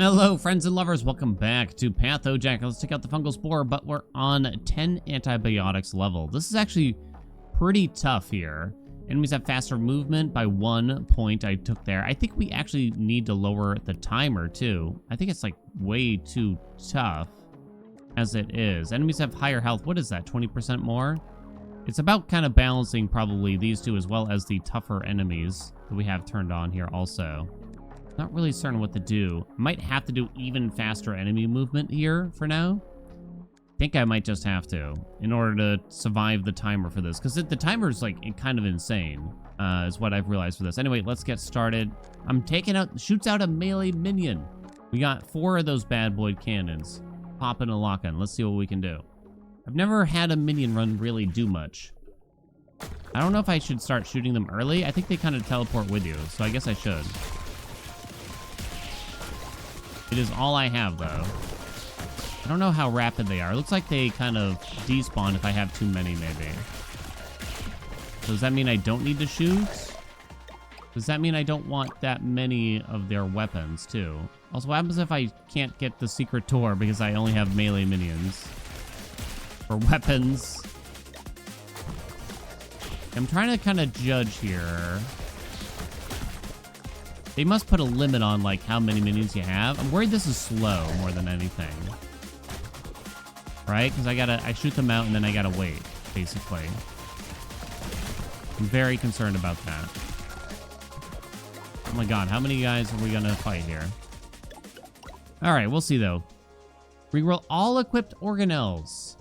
Hello, friends and lovers. Welcome back to Pathogenic. Let's take out the fungal spore, but we're on 10 antibiotics level. This is actually pretty tough here. Enemies have faster movement by 1 point I took there. I think we actually need to lower the timer, too. I think it's, like, way too tough as it is. Enemies have higher health. What is that, 20% more? It's about kind of balancing probably these two as well as the tougher enemies that we have turned on here also. Not really certain what to do. Might have to do even faster enemy movement here for now. Think I might just have to in order to survive the timer for this, because the timer is like kind of insane, is what I've realized for this. Anyway, let's get started. I'm taking out, shoots out a melee minion. We got 4 of those bad boy cannons. Popping and locking. Let's see what we can do. I've never had a minion run really do much. I don't know if I should start shooting them early. I think they kind of teleport with you, so I guess I should. It is all I have, though. I don't know how rapid they are. It looks like they kind of despawn if I have too many, maybe. So does that mean I don't need to shoot? Does that mean I don't want that many of their weapons, too? Also, what happens if I can't get the secret door because I only have melee minions? For weapons. I'm trying to kind of judge here. They must put a limit on, like, how many minions you have. I'm worried this is slow more than anything. Right? Because I shoot them out and then I gotta wait, basically. I'm very concerned about that. Oh my god, how many guys are we gonna fight here? Alright, we'll see, though. Reroll all equipped organelles.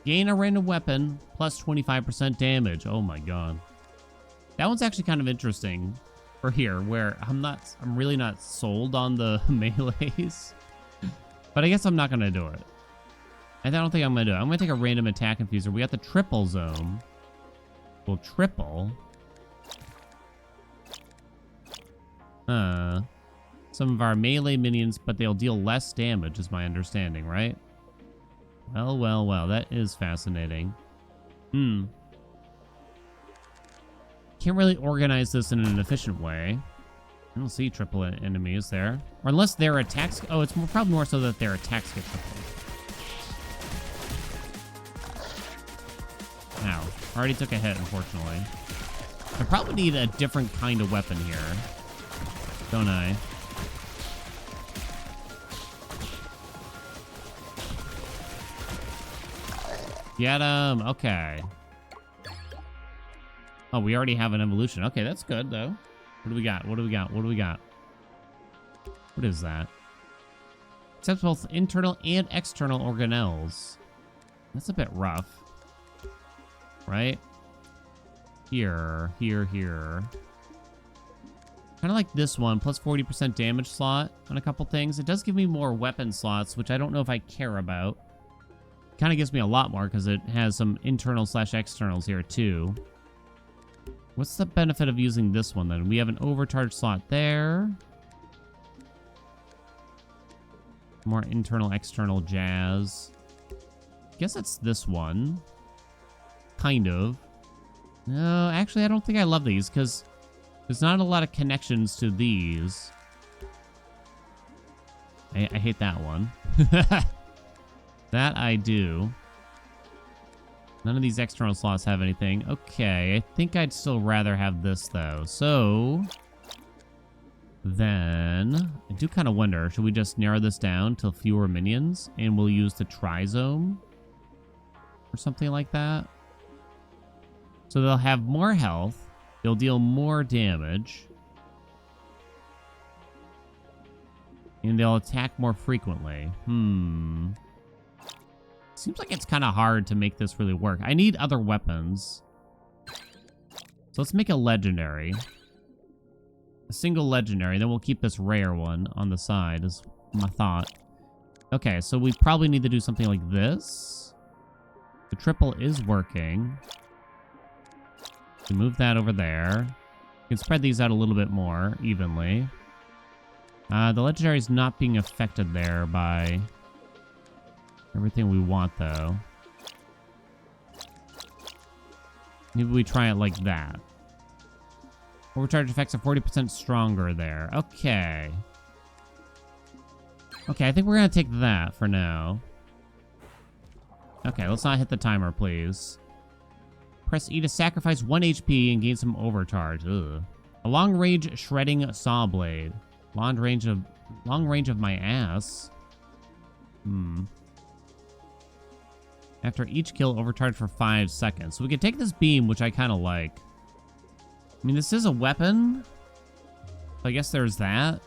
Gain a random weapon, plus 25% damage. Oh my god. That one's actually kind of interesting. For here, where I'm really not sold on the melees. But I guess I'm not gonna do it. I don't think I'm gonna do it. I'm gonna take a random attack infuser. We got the triple zone. Well, triple. Some of our melee minions, but they'll deal less damage, is my understanding, right? Well, well, well. That is fascinating. Can't really organize this in an efficient way. I don't see triple enemies there. Or unless their attacks... Oh, it's probably more so that their attacks get triple. Ow. Already took a hit, unfortunately. I probably need a different kind of weapon here. Don't I? Get him! Okay. Oh, we already have an evolution. Okay, that's good, though. What do we got? What do we got? What do we got? What is that? Accepts both internal and external organelles. That's a bit rough. Right? Here, here, here. Kind of like this one, plus 40% damage slot on a couple things. It does give me more weapon slots, which I don't know if I care about. Kind of gives me a lot more because it has some internal/externals here, too. What's the benefit of using this one, then? We have an overcharge slot there. More internal, external jazz. Guess it's this one. Kind of. No, actually, I don't think I love these, because there's not a lot of connections to these. I hate that one. That I do. None of these external slots have anything. Okay, I think I'd still rather have this, though. So, then, I do kind of wonder, should we just narrow this down to fewer minions, and we'll use the trizome? Or something like that? So they'll have more health, they'll deal more damage, and they'll attack more frequently. Seems like it's kind of hard to make this really work. I need other weapons. So let's make a legendary. A single legendary. Then we'll keep this rare one on the side, is my thought. Okay, so we probably need to do something like this. The triple is working. We move that over there. We can spread these out a little bit more evenly. The legendary is not being affected there by... everything we want, though. Maybe we try it like that. Overcharge effects are 40% stronger there. Okay. Okay, I think we're gonna take that for now. Okay, let's not hit the timer, please. Press E to sacrifice 1 HP and gain some overcharge. Ugh. A long-range shredding saw blade. Long range of my ass. After each kill, overcharge for 5 seconds. So we can take this beam, which I kind of like. I mean, this is a weapon. So I guess there's that.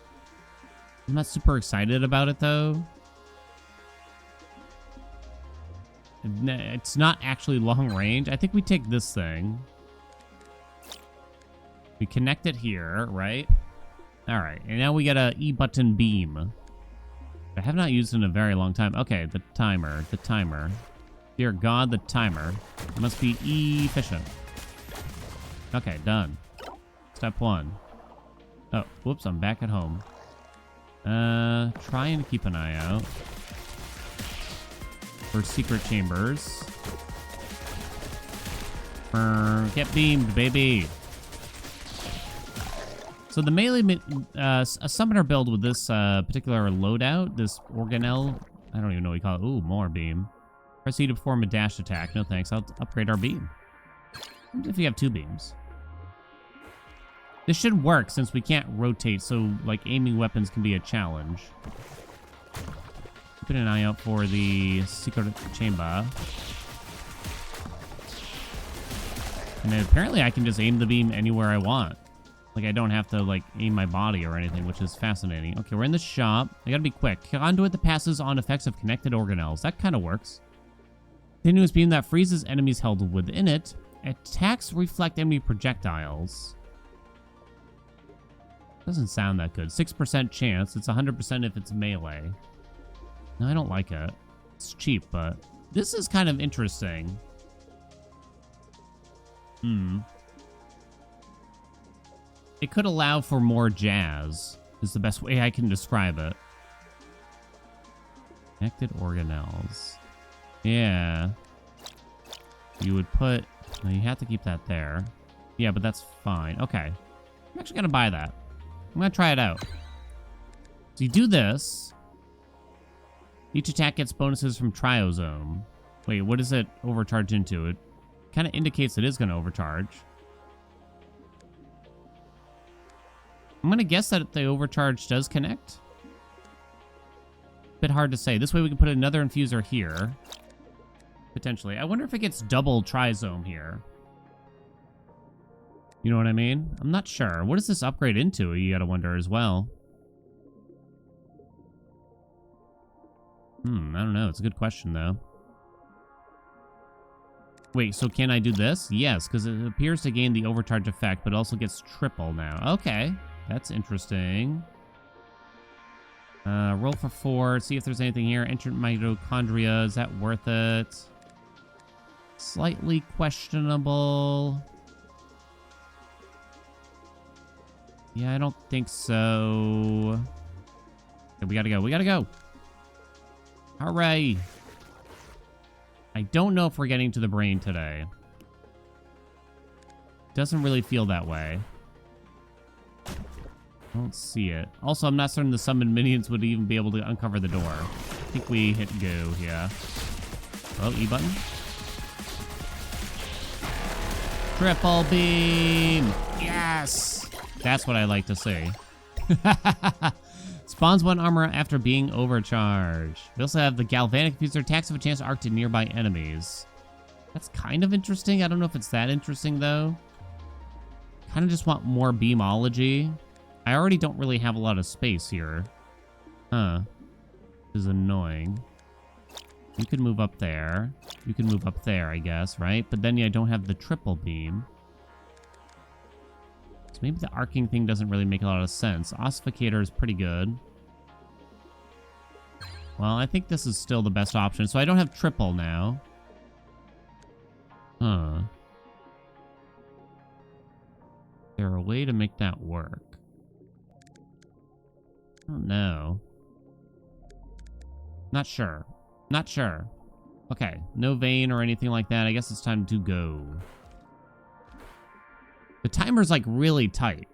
I'm not super excited about it, though. It's not actually long range. I think we take this thing. We connect it here, right? All right, and now we got a E button beam. I have not used it in a very long time. Okay, the timer. Dear God, the timer. It must be efficient. Okay, done. Step 1. Oh, whoops, I'm back at home. Try and keep an eye out for secret chambers. Get beamed, baby. So the melee, a summoner build with this particular loadout, this organelle, I don't even know what you call it. Ooh, more beam. Press E to perform a dash attack. No thanks, I'll upgrade our beam. What if we have 2 beams? This should work since we can't rotate, so like aiming weapons can be a challenge. Keep an eye out for the secret chamber. And then apparently I can just aim the beam anywhere I want. Like I don't have to like aim my body or anything, which is fascinating. Okay, we're in the shop. I gotta be quick. Conduit that passes on effects of connected organelles. That kind of works. Continuous beam that freezes enemies held within it. Attacks reflect enemy projectiles. Doesn't sound that good. 6% chance. It's 100% if it's melee. No, I don't like it. It's cheap, but this is kind of interesting. It could allow for more jazz, is the best way I can describe it. Connected organelles. Yeah. You would put... No, you have to keep that there. Yeah, but that's fine. Okay. I'm actually going to buy that. I'm going to try it out. So you do this. Each attack gets bonuses from Triosome. Wait, what does it overcharge into? It kind of indicates it is going to overcharge. I'm going to guess that the overcharge does connect. Bit hard to say. This way we can put another infuser here. Potentially. I wonder if it gets double Triosome here. You know what I mean? I'm not sure. What does this upgrade into? You gotta wonder as well. I don't know. It's a good question, though. Wait, so can I do this? Yes, because it appears to gain the overcharge effect, but it also gets triple now. Okay, that's interesting. Roll for 4. See if there's anything here. Enter mitochondria. Is that worth it? Slightly questionable. Yeah, I don't think so. Okay, we gotta go. We gotta go. Hooray. I don't know if we're getting to the brain today. Doesn't really feel that way. I don't see it. Also, I'm not certain the summoned minions would even be able to uncover the door. I think we hit go here. Oh, E button. Triple beam. Yes. That's what I like to see. Spawns 1 armor after being overcharged. We also have the Galvanic Infuser. Attacks have a chance to arc to nearby enemies. That's kind of interesting. I don't know if it's that interesting, though. Kind of just want more beamology. I already don't really have a lot of space here. Huh. This is annoying. You can move up there. You can move up there, I guess, right? But then I don't have the triple beam. So maybe the arcing thing doesn't really make a lot of sense. Ossificator is pretty good. Well, I think this is still the best option. So I don't have triple now. Huh. Is there a way to make that work? I don't know. Not sure. Not sure. Okay. No vein or anything like that. I guess it's time to go. The timer's like really tight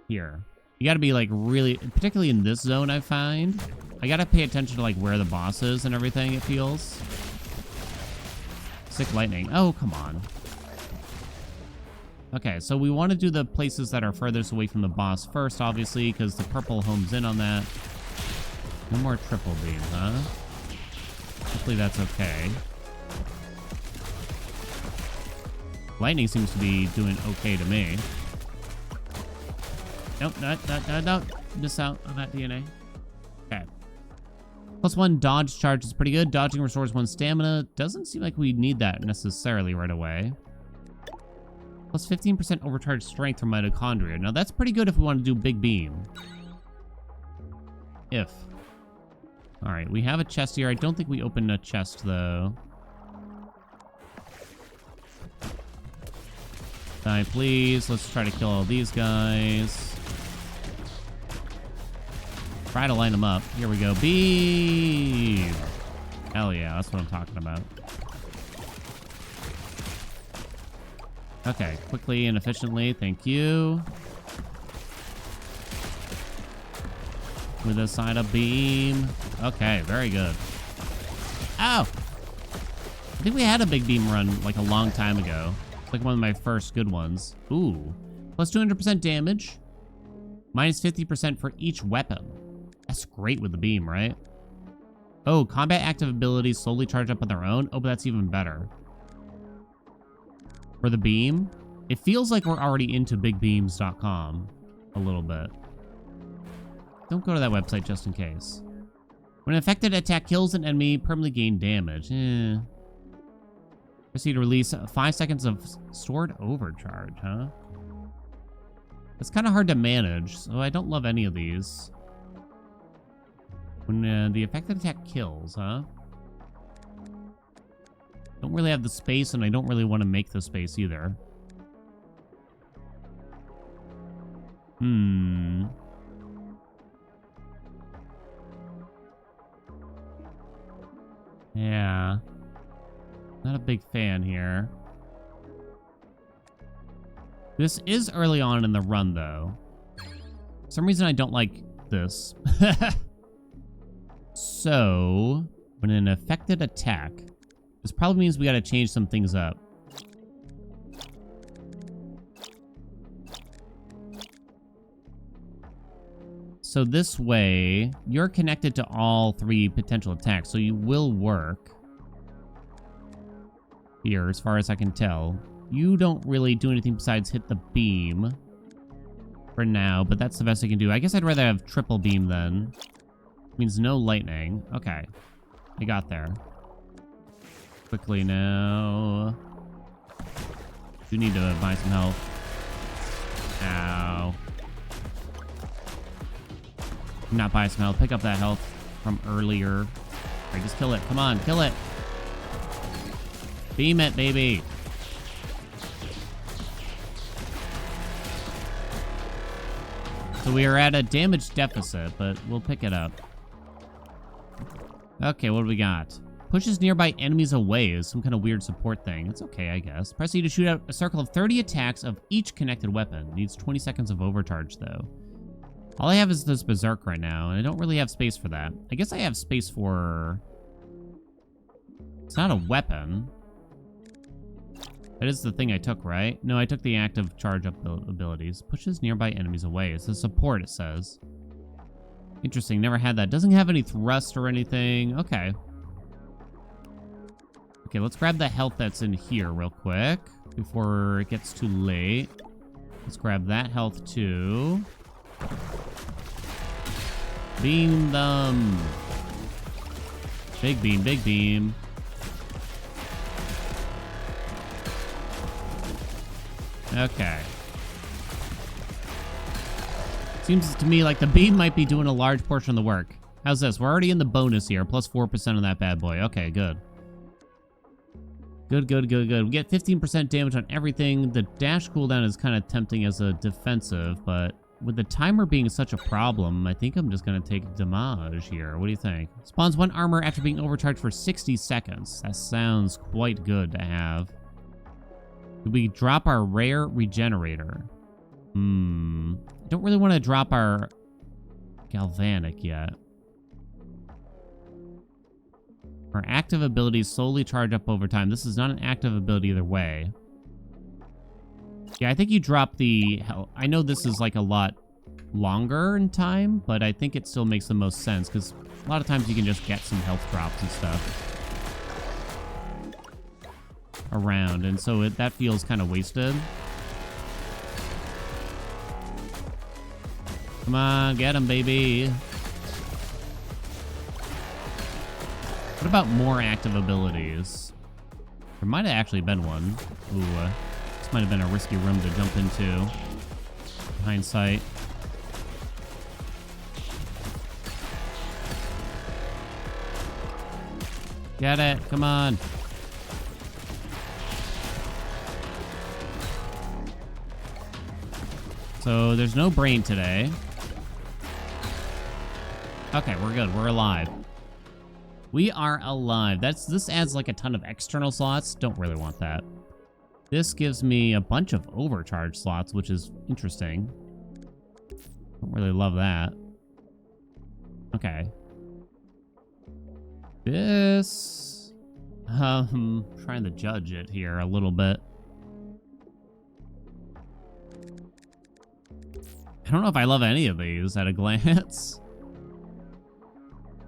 here. You gotta be like really, particularly in this zone, I find. I gotta pay attention to like where the boss is and everything, it feels. Sick lightning. Oh, come on. Okay, so we want to do the places that are furthest away from the boss first, obviously, because the purple homes in on that. No more triple beam, huh? Hopefully that's okay. Lightning seems to be doing okay to me. Nope, no. Miss out on that DNA. Okay. +1 dodge charge is pretty good. Dodging restores 1 stamina. Doesn't seem like we need that necessarily right away. Plus 15% overcharge strength from mitochondria. Now that's pretty good if we want to do big beam. If. Alright, we have a chest here. I don't think we opened a chest though. Die, please. Let's try to kill all these guys. Try to line them up. Here we go. Beam! Hell yeah, that's what I'm talking about. Okay, quickly and efficiently. Thank you. With a side of beam. Okay, very good. Ow! I think we had a big beam run like a long time ago. It's like one of my first good ones. Ooh. Plus 200% damage. Minus 50% for each weapon. That's great with the beam, right? Oh, combat active abilities slowly charge up on their own. Oh, but that's even better. For the beam, it feels like we're already into bigbeams.com a little bit. Don't go to that website just in case. When an affected attack kills an enemy, permanently gain damage. Proceed to release 5 seconds of stored overcharge, huh? It's kind of hard to manage, so I don't love any of these. When the affected attack kills, huh? Don't really have the space, and I don't really want to make the space either. Yeah. Not a big fan here. This is early on in the run, though. For some reason, I don't like this. So, when an affected attack... This probably means we gotta change some things up. So this way, you're connected to all 3 potential attacks, so you will work. Here, as far as I can tell. You don't really do anything besides hit the beam. For now, but that's the best I can do. I guess I'd rather have triple beam then. Means no lightning. Okay. I got there. Quickly now. Do need to buy some health. Ow. Not buy some health. Pick up that health from earlier. Alright, just kill it. Come on, kill it. Beam it, baby. So we are at a damage deficit, but we'll pick it up. Okay, what do we got? Pushes nearby enemies away is some kind of weird support thing. It's okay, I guess. Press E to shoot out a circle of 30 attacks of each connected weapon. Needs 20 seconds of overcharge, though. All I have is this Berserk right now, and I don't really have space for that. I guess I have space for... It's not a weapon. That is the thing I took, right? No, I took the active charge up abilities. Pushes nearby enemies away. It's a support, it says. Interesting, never had that. Doesn't have any thrust or anything. Okay. Okay, let's grab the health that's in here real quick before it gets too late. Let's grab that health too. Beam them. Big beam, big beam. Okay. Seems to me like the beam might be doing a large portion of the work. How's this? We're already in the bonus here. Plus 4% on that bad boy. Okay, good. Good, good, good, good. We get 15% damage on everything. The dash cooldown is kind of tempting as a defensive, but with the timer being such a problem, I think I'm just going to take damage here. What do you think? Spawns 1 armor after being overcharged for 60 seconds. That sounds quite good to have. Do we drop our rare regenerator? don't really want to drop our galvanic yet. Our active abilities slowly charge up over time. This is not an active ability either way. Yeah, I think you drop the... I know this is like a lot longer in time, but I think it still makes the most sense because a lot of times you can just get some health drops and stuff around, and so that feels kind of wasted. Come on, get him, baby. What about more active abilities? There might have actually been one. Ooh, this might have been a risky room to jump into. In hindsight. Get it, come on. So there's no brain today. Okay, we're good, we're alive. We are alive. This adds like a ton of external slots. Don't really want that. This gives me a bunch of overcharge slots, which is interesting. Don't really love that. Okay. This... trying to judge it here a little bit. I don't know if I love any of these at a glance.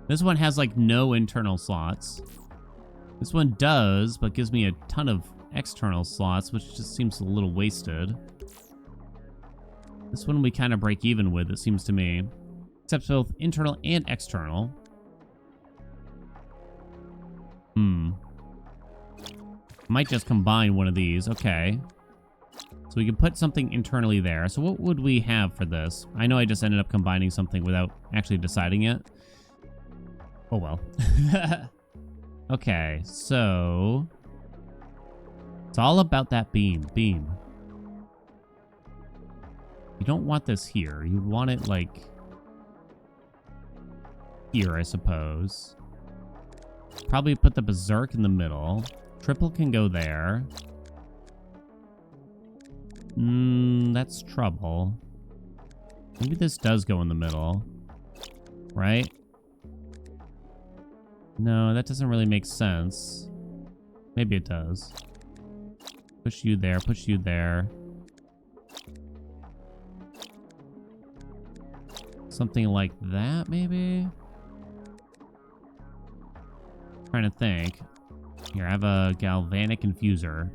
This one has like no internal slots. This one does, but gives me a ton of external slots, which just seems a little wasted. This one we kind of break even with, it seems to me. Except both internal and external. Might just combine one of these. Okay. So we can put something internally there. So what would we have for this? I know I just ended up combining something without actually deciding it. Oh well. Okay, so... it's all about that beam. Beam. You don't want this here. You want it, like... here, I suppose. Probably put the Berserk in the middle. Triple can go there. That's trouble. Maybe this does go in the middle. Right? No, that doesn't really make sense. Maybe it does. Push you there, push you there. Something like that, maybe? Trying to think. Here, I have a galvanic infuser.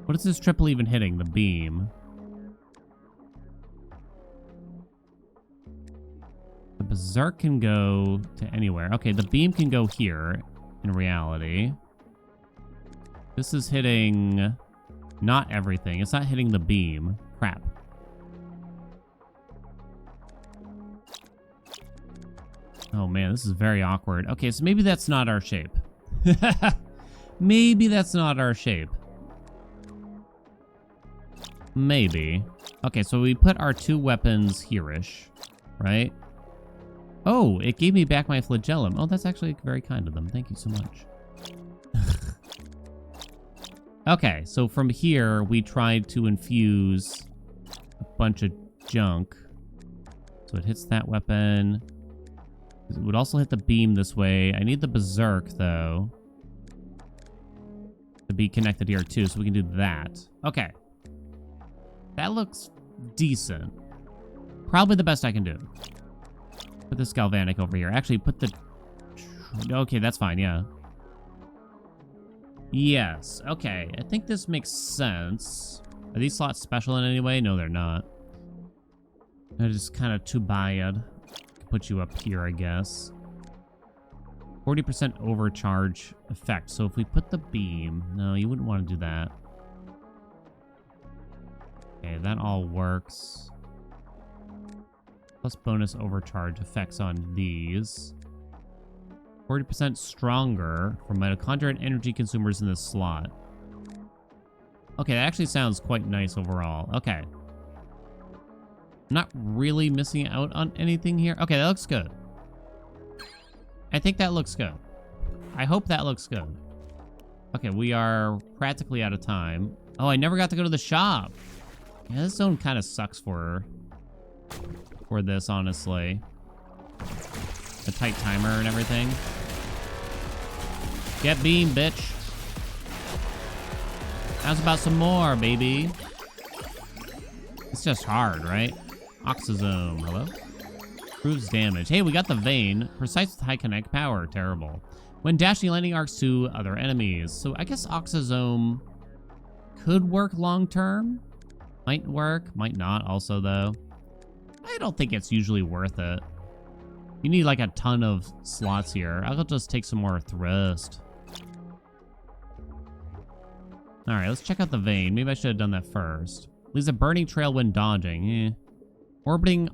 What is this triple even hitting? The beam. The Berserk can go to anywhere. Okay, the beam can go here, in reality. This is hitting... not everything. It's not hitting the beam. Crap. Oh man, this is very awkward. Okay, so maybe that's not our shape. Maybe that's not our shape. Maybe. Okay, so we put our two weapons here-ish, right? Oh, it gave me back my flagellum. Oh, that's actually very kind of them. Thank you so much. Okay, so from here, we tried to infuse a bunch of junk. So it hits that weapon. It would also hit the beam this way. I need the Berserk, though, to be connected here, too, so we can do that. Okay. That looks decent. Probably the best I can do. Put this galvanic over here. Actually, put the... okay, that's fine, yeah. Yes, okay. I think this makes sense. Are these slots special in any way? No, they're not. They're just kind of too bad. Put you up here, I guess. 40% overcharge effect. So if we put the beam... no, you wouldn't want to do that. Okay, that all works. Plus bonus overcharge effects on these. 40% stronger for mitochondria and energy consumers in this slot. Okay, that actually sounds quite nice overall. Okay. Not really missing out on anything here. Okay, that looks good. I think that looks good. I hope that looks good. Okay, we are practically out of time. Oh, I never got to go to the shop. Yeah, this zone kind of sucks for for this, honestly. A tight timer and everything. Get beam, bitch. How's about some more, baby? It's just hard, right? Oxysome, hello? Proves damage. Hey, we got the vein. Precise with high kinetic power. Terrible. When dashing lightning arcs to other enemies. So I guess Oxysome could work long term. Might work, might not also though. I don't think it's usually worth it. You need like a ton of slots here. I'll just take some more thrust. Alright, let's check out the vein. Maybe I should have done that first. Leaves a burning trail when dodging. Orbiting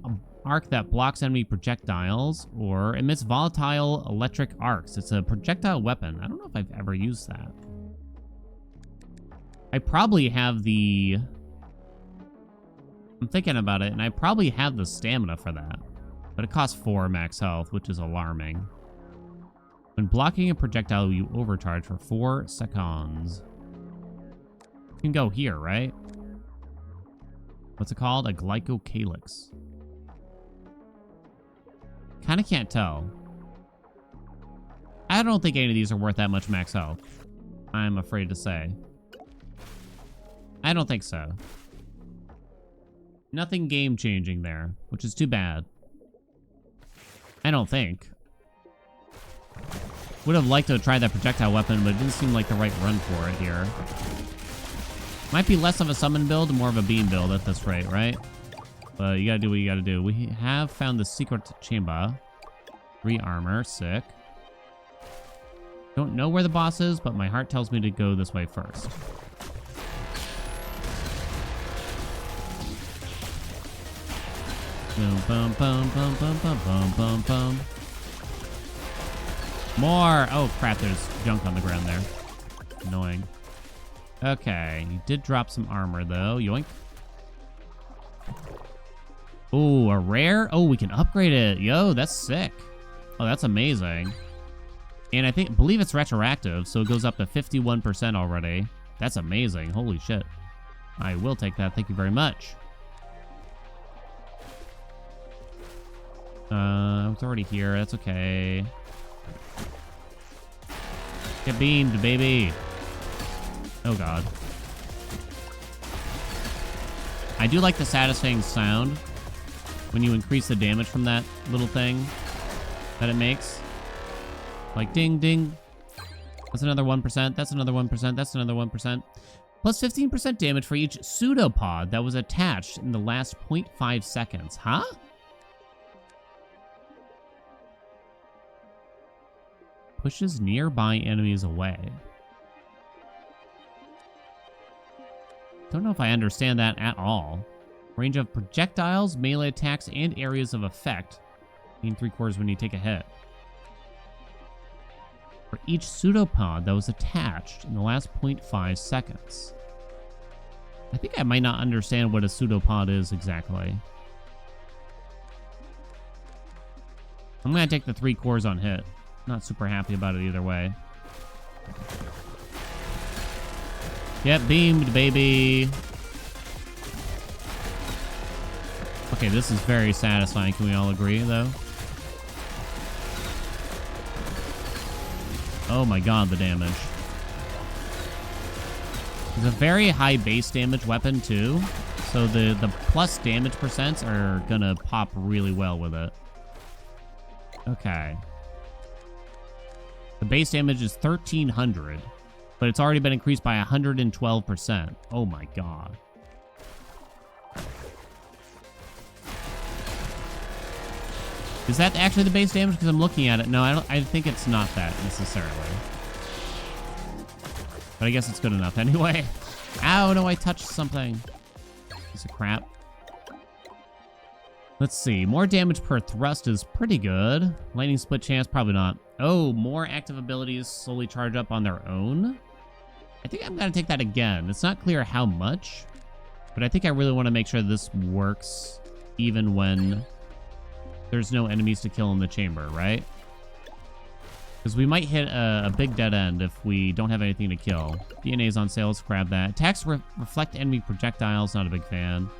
arc that blocks enemy projectiles or emits volatile electric arcs. It's a projectile weapon. I don't know if I've ever used that. I probably have the... I'm thinking about it, and I probably have the stamina for that. But it costs 4 max health, which is alarming. When blocking a projectile, you overcharge for 4 seconds. You can go here, right? What's it called? A glycocalyx. Kind of can't tell. I don't think any of these are worth that much max health. I'm afraid to say. I don't think so. Nothing game-changing there, which is too bad. I don't think. Would have liked to have tried that projectile weapon, but it didn't seem like the right run for it here. Might be less of a summon build, more of a beam build at this rate, right? But you gotta do what you gotta do. We have found the secret chamber. 3 armor, sick. Don't know where the boss is, but my heart tells me to go this way first. Boom, boom, boom, boom, boom, boom, boom, boom, boom. More! Oh crap, there's junk on the ground there. Annoying. Okay, he did drop some armor though. Yoink. Ooh, a rare? Oh, we can upgrade it. Yo, that's sick. Oh, that's amazing. And I believe it's retroactive, so it goes up to 51% already. That's amazing. Holy shit. I will take that. Thank you very much. It's already here. That's okay. Get beamed, baby. Oh, God. I do like the satisfying sound when you increase the damage from that little thing that it makes. Like, ding, ding. That's another 1%. That's another 1%. That's another 1%. Plus 15% damage for each pseudopod that was attached in the last 0.5 seconds. Huh? Pushes nearby enemies away. Don't know if I understand that at all. Range of projectiles, melee attacks, and areas of effect. Mean 3/4 when you take a hit. For each pseudopod that was attached in the last 0.5 seconds. I think I might not understand what a pseudopod is exactly. I'm gonna take the 3/4 on hit. Not super happy about it either way. Get beamed, baby. Okay, this is very satisfying. Can we all agree, though? Oh my god, the damage. It's a very high base damage weapon, too. So the plus damage percents are gonna pop really well with it. Okay. The base damage is 1,300, but it's already been increased by 112%. Oh my god. Is that actually the base damage? Because I'm looking at it. No, I think it's not that necessarily. But I guess it's good enough anyway. Ow, no, I touched something. Piece of crap. Let's see. More damage per thrust is pretty good. Lightning split chance, probably not. Oh, more active abilities slowly charge up on their own. I think I'm going to take that again. It's not clear how much, but I think I really want to make sure this works even when there's no enemies to kill in the chamber, right? Because we might hit a big dead end if we don't have anything to kill. DNA's on sale. Let's grab that. Attacks reflect enemy projectiles. Not a big fan.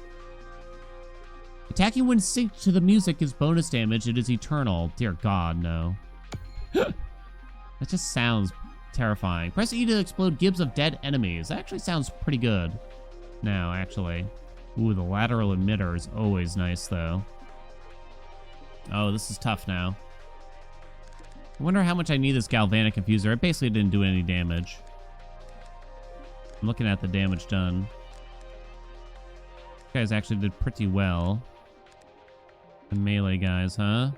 Attacking when synced to the music is bonus damage. It is eternal. Dear God, no. That just sounds terrifying. Press E to explode gibs of dead enemies. That actually sounds pretty good. Now, actually. Ooh, the lateral emitter is always nice, though. Oh, this is tough now. I wonder how much I need this galvanic infuser. It basically didn't do any damage. I'm looking at the damage done. You guys actually did pretty well. The melee guys, huh?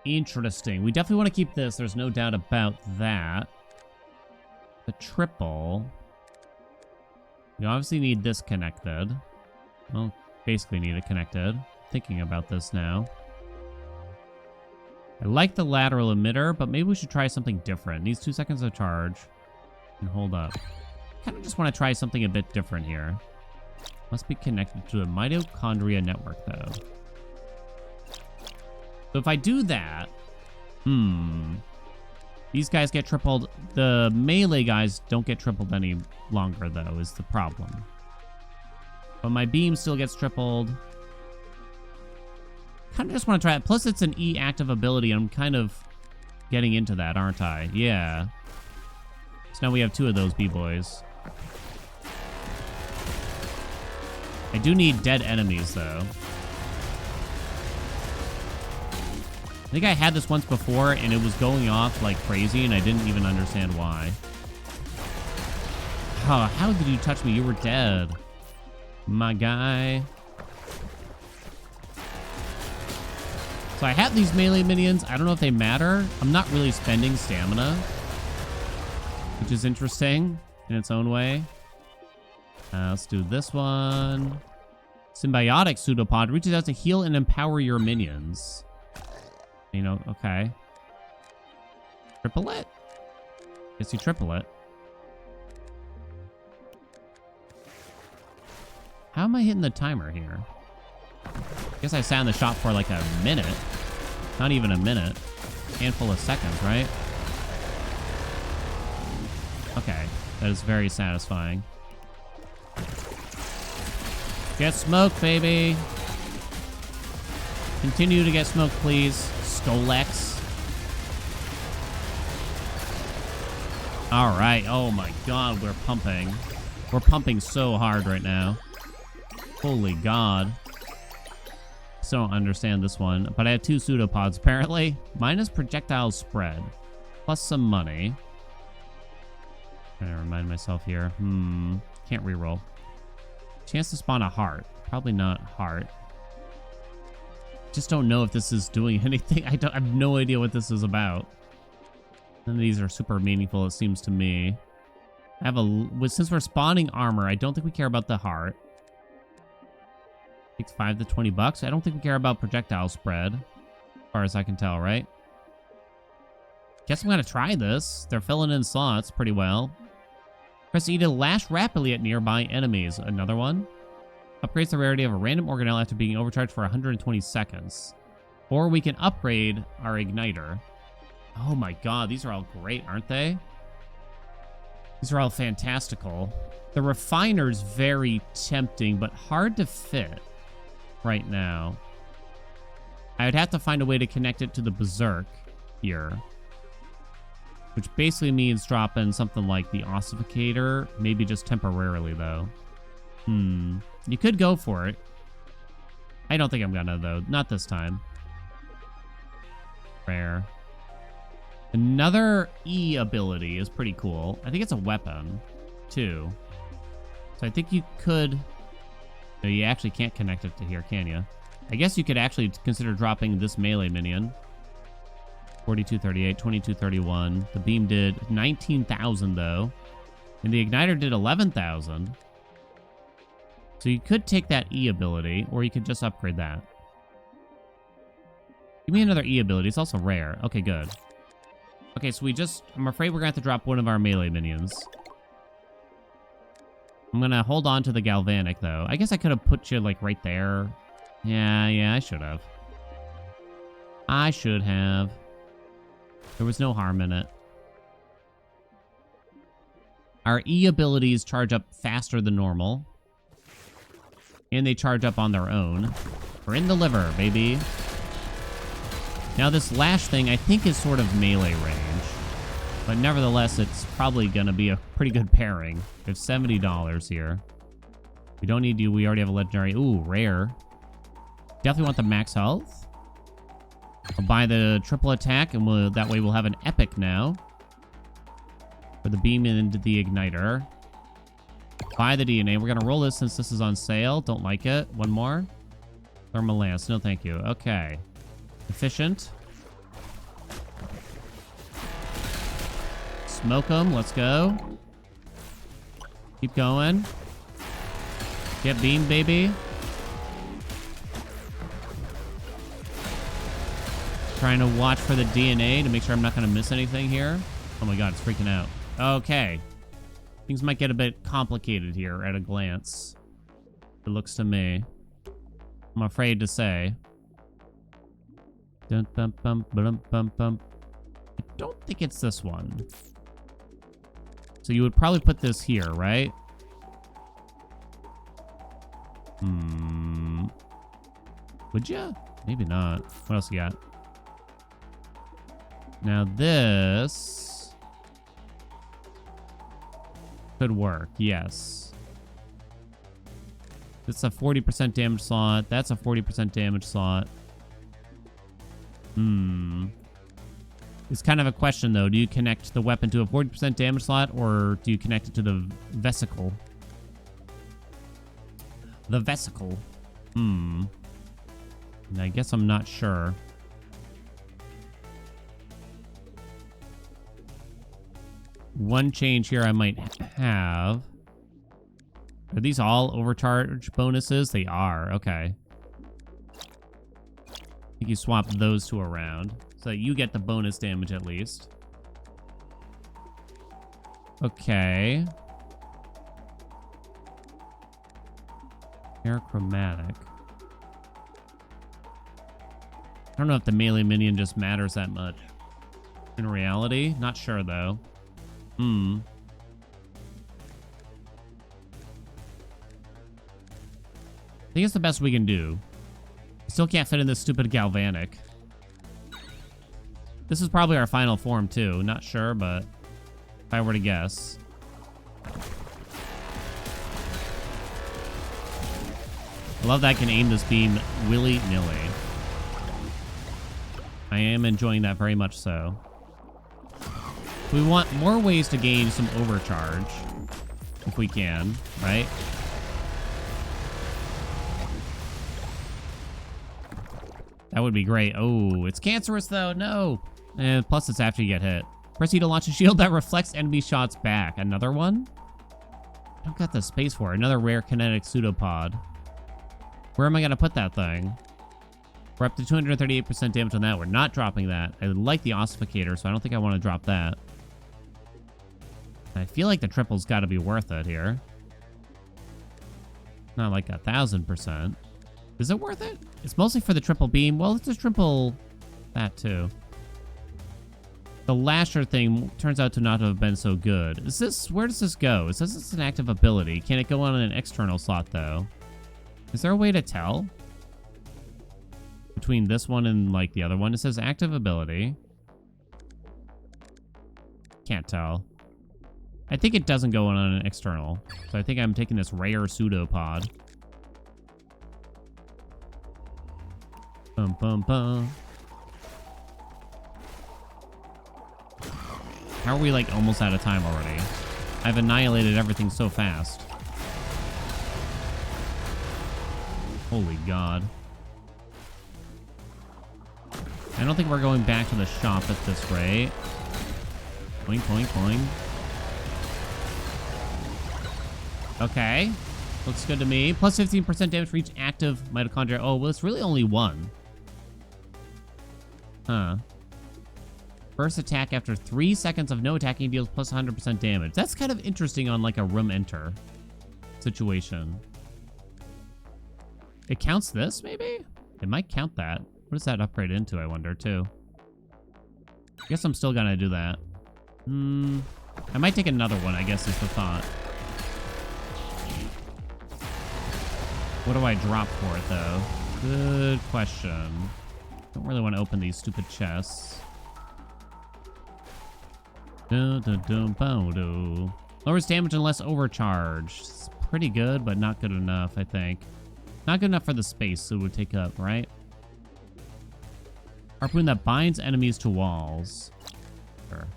Interesting. We definitely want to keep this. There's no doubt about that. The triple. We obviously need this connected. Well, basically need it connected. Thinking about this now. I like the lateral emitter, but maybe we should try something different. Needs 2 seconds of charge. And hold up. Kind of just want to try something a bit different here. Must be connected to a mitochondria network, though. So if I do that... These guys get tripled. The melee guys don't get tripled any longer, though, is the problem. But my beam still gets tripled. Kind of just want to try it. Plus, it's an E active ability. I'm kind of getting into that, aren't I? Yeah. So now we have 2 of those B-boys. I do need dead enemies, though. I think I had this once before, and it was going off like crazy, and I didn't even understand why. Oh, how did you touch me? You were dead. My guy. So I have these melee minions. I don't know if they matter. I'm not really spending stamina, which is interesting in its own way. Let's do this one. Symbiotic pseudopod reaches out to heal and empower your minions. You know, okay. Triple it? Guess you triple it. How am I hitting the timer here? Guess I sat in the shop for like a minute. Not even a minute. Handful of seconds, right? Okay. That is very satisfying. Get smoked, baby. Continue to get smoked, please. Stolex. All right. Oh my God, we're pumping. We're pumping so hard right now. Holy God. Still don't understand this one, but I have 2 pseudopods apparently. Minus projectile spread, plus some money. Trying to remind myself here. Can't reroll. Chance to spawn a heart. Probably not heart. Just don't know if this is doing anything. I have no idea what this is about. None of these are super meaningful, it seems to me. I have since we're spawning armor, I don't think we care about the heart. Takes 5 to 20 bucks. I don't think we care about projectile spread, as far as I can tell, right? Guess I'm gonna try this. They're filling in slots pretty well. Press E to lash rapidly at nearby enemies. Another one. Upgrades the rarity of a random organelle after being overcharged for 120 seconds. Or we can upgrade our igniter. Oh my God, these are all great, aren't they? These are all fantastical. The refiner's very tempting, but hard to fit right now. I would have to find a way to connect it to the berserk here. Which basically means drop in something like the ossificator. Maybe just temporarily, though. You could go for it. I don't think I'm gonna, though. Not this time. Rare. Another E ability is pretty cool. I think it's a weapon, too. So I think you could... No, you actually can't connect it to here, can you? I guess you could actually consider dropping this melee minion. 4238, 2231. The beam did 19,000, though. And the igniter did 11,000. So you could take that E ability, or you could just upgrade that. Give me another E ability. It's also rare. Okay, good. Okay, so I'm afraid we're going to have to drop one of our melee minions. I'm going to hold on to the galvanic, though. I guess I could have put you, like, right there. Yeah, I should have. I should have. There was no harm in it. Our E abilities charge up faster than normal. And they charge up on their own. We're in the liver, baby. Now this lash thing, I think, is sort of melee range. But nevertheless, it's probably going to be a pretty good pairing. We have $70 here. We don't need you. We already have a legendary. Ooh, rare. Definitely want the max health. I'll buy the triple attack, and that way we'll have an epic now. For the beam into the igniter. Buy the DNA. We're going to roll this since this is on sale. Don't like it. One more. Thermal lance. No, thank you. Okay. Efficient. Smoke them. Let's go. Keep going. Get beamed, baby. Trying to watch for the DNA to make sure I'm not going to miss anything here. Oh my god, it's freaking out. Okay. Things might get a bit complicated here at a glance. It looks to me. I'm afraid to say. Dun, bum, bum, ba-dum, bum, bum. I don't think it's this one. So you would probably put this here, right? Would you? Maybe not. What else you got? Now this could work, yes. It's a 40% damage slot. That's a 40% damage slot. It's kind of a question, though. Do you connect the weapon to a 40% damage slot, or do you connect it to the vesicle? The vesicle. And I guess I'm not sure. One change here I might have. Are these all overcharge bonuses? They are. Okay. I think you swap those two around so that you get the bonus damage at least. Okay. Chromatic. I don't know if the melee minion just matters that much. In reality, not sure though. I think it's the best we can do. Still can't fit in this stupid galvanic. This is probably our final form too. Not sure, but if I were to guess. I love that I can aim this beam willy-nilly. I am enjoying that very much so. We want more ways to gain some overcharge. If we can, right? That would be great. Oh, it's cancerous though. No. And plus it's after you get hit. Press E to launch a shield that reflects enemy shots back. Another one? I don't got the space for it. Another rare kinetic pseudopod. Where am I going to put that thing? We're up to 238% damage on that. We're not dropping that. I like the ossificator, so I don't think I want to drop that. I feel like the triple's got to be worth it here. Not like 1,000%. Is it worth it? It's mostly for the triple beam. Well, let's just triple that too. The lasher thing turns out to not have been so good. Is this, where does this go? It says it's an active ability. Can it go on an external slot though? Is there a way to tell? Between this one and like the other one, it says active ability. Can't tell. I think it doesn't go on an external. So I think I'm taking this rare pseudopod. Bum, bum, bum. How are we like almost out of time already? I've annihilated everything so fast. Holy God. I don't think we're going back to the shop at this rate. Boing, boing, boing. Okay. Looks good to me. Plus 15% damage for each active mitochondria. Oh, well, it's really only one. Huh. First attack after 3 seconds of no attacking deals plus 100% damage. That's kind of interesting on like a room enter situation. It counts this, maybe? It might count that. What does that upgrade into, I wonder, too? I guess I'm still gonna do that. I might take another one, I guess is the thought. What do I drop for it, though? Good question. Don't really want to open these stupid chests. Lowers damage unless overcharged. It's pretty good, but not good enough, I think. Not good enough for the space it would take up, right? Harpoon that binds enemies to walls. Sure.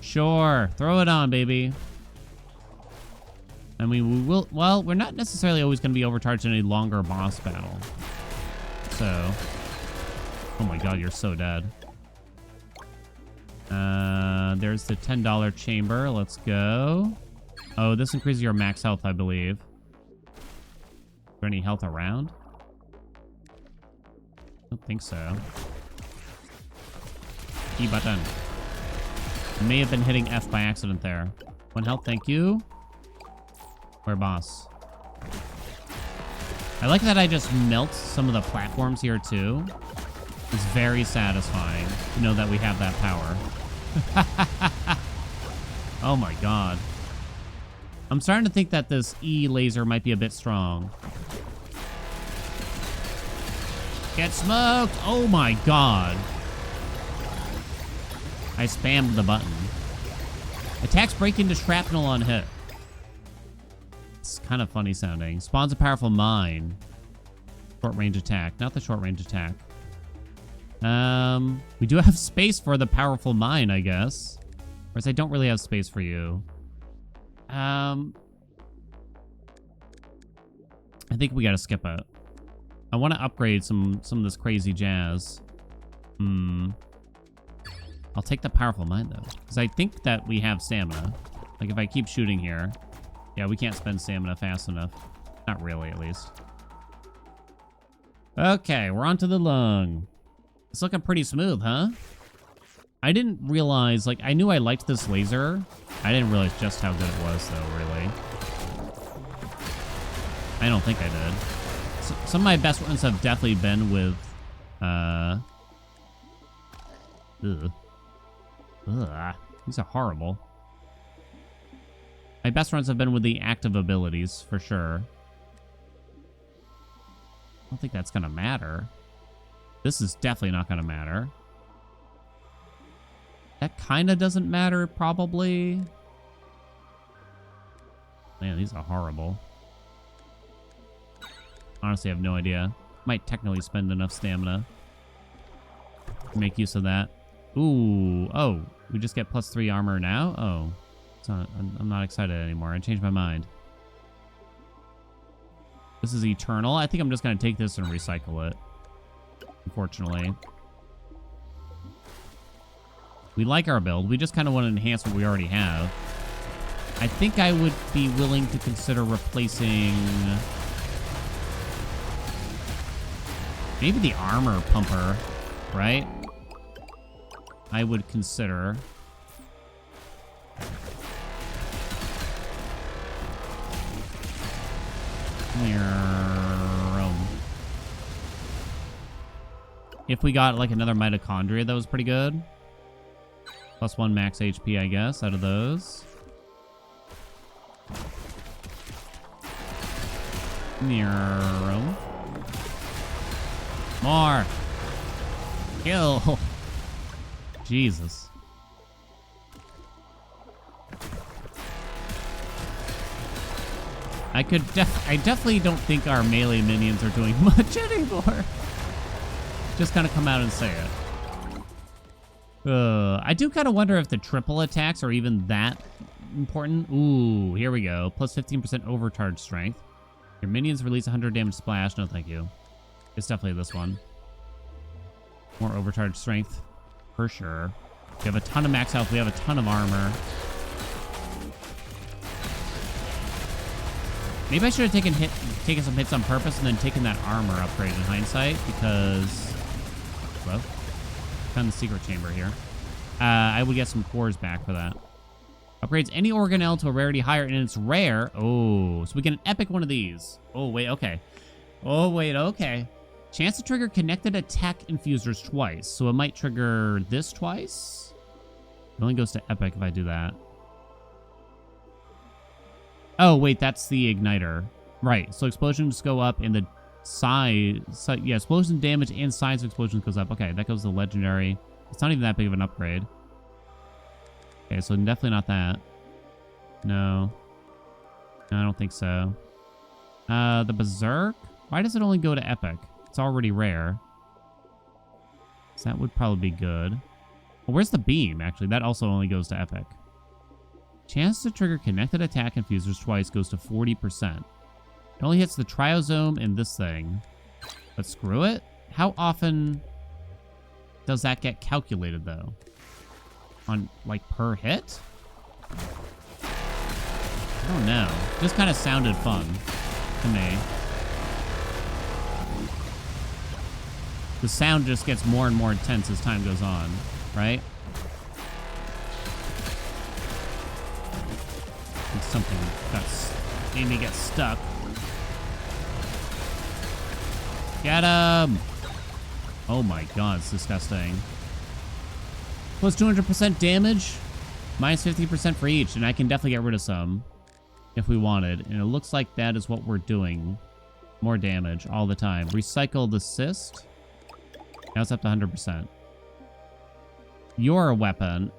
Sure. Throw it on, baby. I mean, we will... Well, we're not necessarily always going to be overcharged in a longer boss battle. So... Oh my god, you're so dead. There's the $10 chamber. Let's go. Oh, this increases your max health, I believe. Is there any health around? Don't think so. E button. May have been hitting F by accident there. 1 health, thank you. Where boss? I like that I just melt some of the platforms here too. It's very satisfying to know that we have that power. Oh my god. I'm starting to think that this E laser might be a bit strong. Get smoked! Oh my god. I spammed the button. Attacks break into shrapnel on hit. It's kind of funny sounding. Spawns a powerful mine. Short range attack. Not the short range attack. We do have space for the powerful mine, I guess. Whereas I don't really have space for you. I think we gotta skip it. I want to upgrade some of this crazy jazz. I'll take the powerful mine, though. Because I think that we have stamina. Like, if I keep shooting here... Yeah, we can't spend stamina fast enough. Not really, at least. Okay, we're on to the lung. It's looking pretty smooth, huh? I didn't realize... Like, I knew I liked this laser. I didn't realize just how good it was, though, really. I don't think I did. Some of my best ones have definitely been with... These are horrible. My best runs have been with the active abilities, for sure. I don't think that's gonna matter. This is definitely not gonna matter. That kinda doesn't matter, probably. Man, these are horrible. Honestly, I have no idea. Might technically spend enough stamina to make use of that. Ooh, oh, we just get +3 armor now? Oh, it's not, I'm not excited anymore. I changed my mind. This is eternal. I think I'm just going to take this and recycle it, unfortunately. We like our build. We just kind of want to enhance what we already have. I think I would be willing to consider replacing... maybe the armor pumper, right? I would consider. If we got like another mitochondria, that was pretty good. +1 max HP, I guess, out of those. More. Kill. Jesus. I definitely don't think our melee minions are doing much anymore. Just kind of come out and say it. I do kind of wonder if the triple attacks are even that important. Ooh, here we go. +15% overcharge strength. Your minions release 100 damage splash. No, thank you. It's definitely this one. More overcharge strength. For sure. We have a ton of max health. We have a ton of armor. Maybe I should have taken some hits on purpose and then taken that armor upgrade in hindsight, because... well, found the secret chamber here. I would get some cores back for that. Upgrades any organelle to a rarity higher, and it's rare. Oh, so we get an epic one of these. Oh, wait, okay. Oh, wait, okay. Chance to trigger connected attack infusers twice. So it might trigger this twice. It only goes to epic if I do that. Oh, wait, that's the igniter. Right, so explosions go up and the size... yeah, explosion damage and size of explosions goes up. Okay, that goes to legendary. It's not even that big of an upgrade. Okay, so definitely not that. No. No, I don't think so. The Berserk? Why does it only go to epic? It's already rare. So that would probably be good. Well, where's the beam, actually? That also only goes to epic. Chance to trigger connected attack infusers twice goes to 40%. It only hits the triosome and this thing. But screw it. How often does that get calculated, though? On, like, per hit? I don't know. Just kind of sounded fun to me. The sound just gets more and more intense as time goes on, right? And something that's... Amy gets stuck. Get him! Oh my god, it's disgusting. Plus 200% damage, minus 50% for each, and I can definitely get rid of some if we wanted. And it looks like that is what we're doing. More damage all the time. Recycle the cyst. Now it's up to 100%. You're a weapon.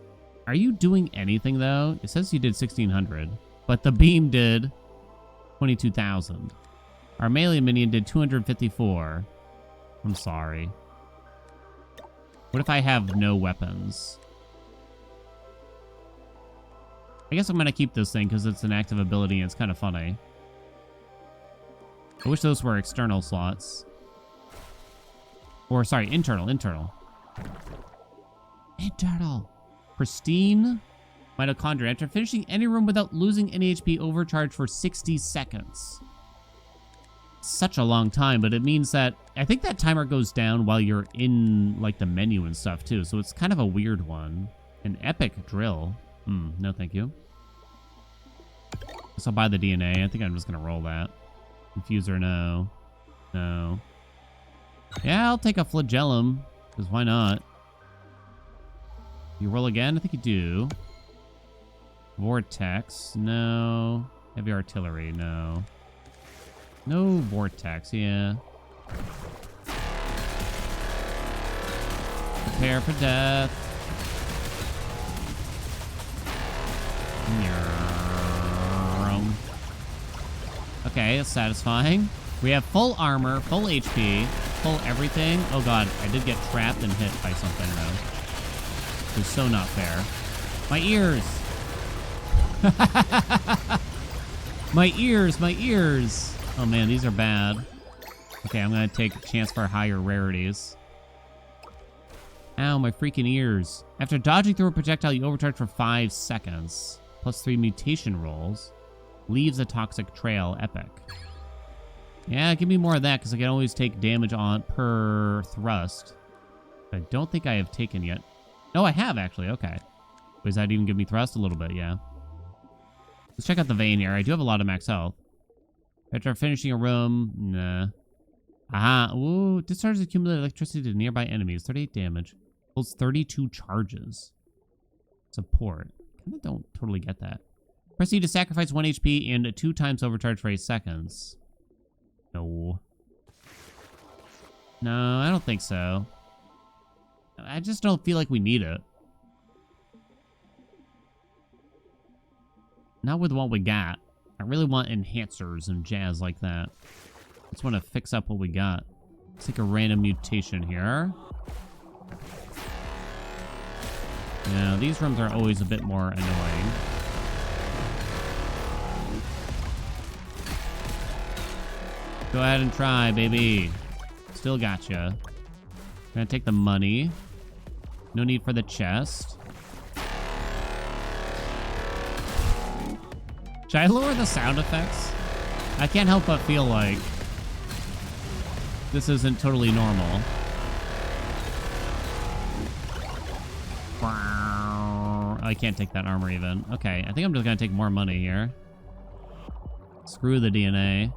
Are you doing anything, though? It says you did 1,600, but the beam did 22,000. Our melee minion did 254. I'm sorry. What if I have no weapons? I guess I'm going to keep this thing because it's an active ability and it's kind of funny. I wish those were external slots. Or, sorry, internal. Internal. Pristine mitochondria. After finishing any room without losing any HP, overcharge for 60 seconds. Such a long time, but it means that I think that timer goes down while you're in like the menu and stuff too, so it's kind of a weird one. An epic drill. No thank you. Guess I'll buy the DNA. I think I'm just gonna roll that. Infuser, no. No. Yeah, I'll take a flagellum, because why not? You roll again? I think you do. Vortex, no. Heavy artillery, no. No vortex, yeah. Prepare for death. Okay, that's satisfying. We have full armor, full HP, full everything. Oh god, I did get trapped and hit by something though. It was so not fair. My ears! My ears, my ears! Oh man, these are bad. Okay, I'm gonna take a chance for higher rarities. Ow, my freaking ears. After dodging through a projectile, you overcharge for 5 seconds. Plus 3 mutation rolls. Leaves a toxic trail, epic. Yeah, give me more of that, because I can always take damage on per thrust. I don't think I have taken yet. No, I have, actually, okay. Does that even give me thrust? A little bit, yeah. Let's check out the vein here. I do have a lot of max health. After finishing a room, nah. Aha, ooh, discharges accumulated electricity to nearby enemies. 38 damage. Holds 32 charges. Support. Kinda don't totally get that. Proceed to sacrifice 1 HP and 2 times overcharge for 8 seconds. No. No, I don't think so. I just don't feel like we need it. Not with what we got. I really want enhancers and jazz like that. Just want to fix up what we got. Let's take a random mutation here. Now, these rooms are always a bit more annoying. Go ahead and try, baby. Still gotcha. Gonna take the money. No need for the chest. Should I lower the sound effects? I can't help but feel like this isn't totally normal. I can't take that armor even. Okay, I think I'm just gonna take more money here. Screw the DNA.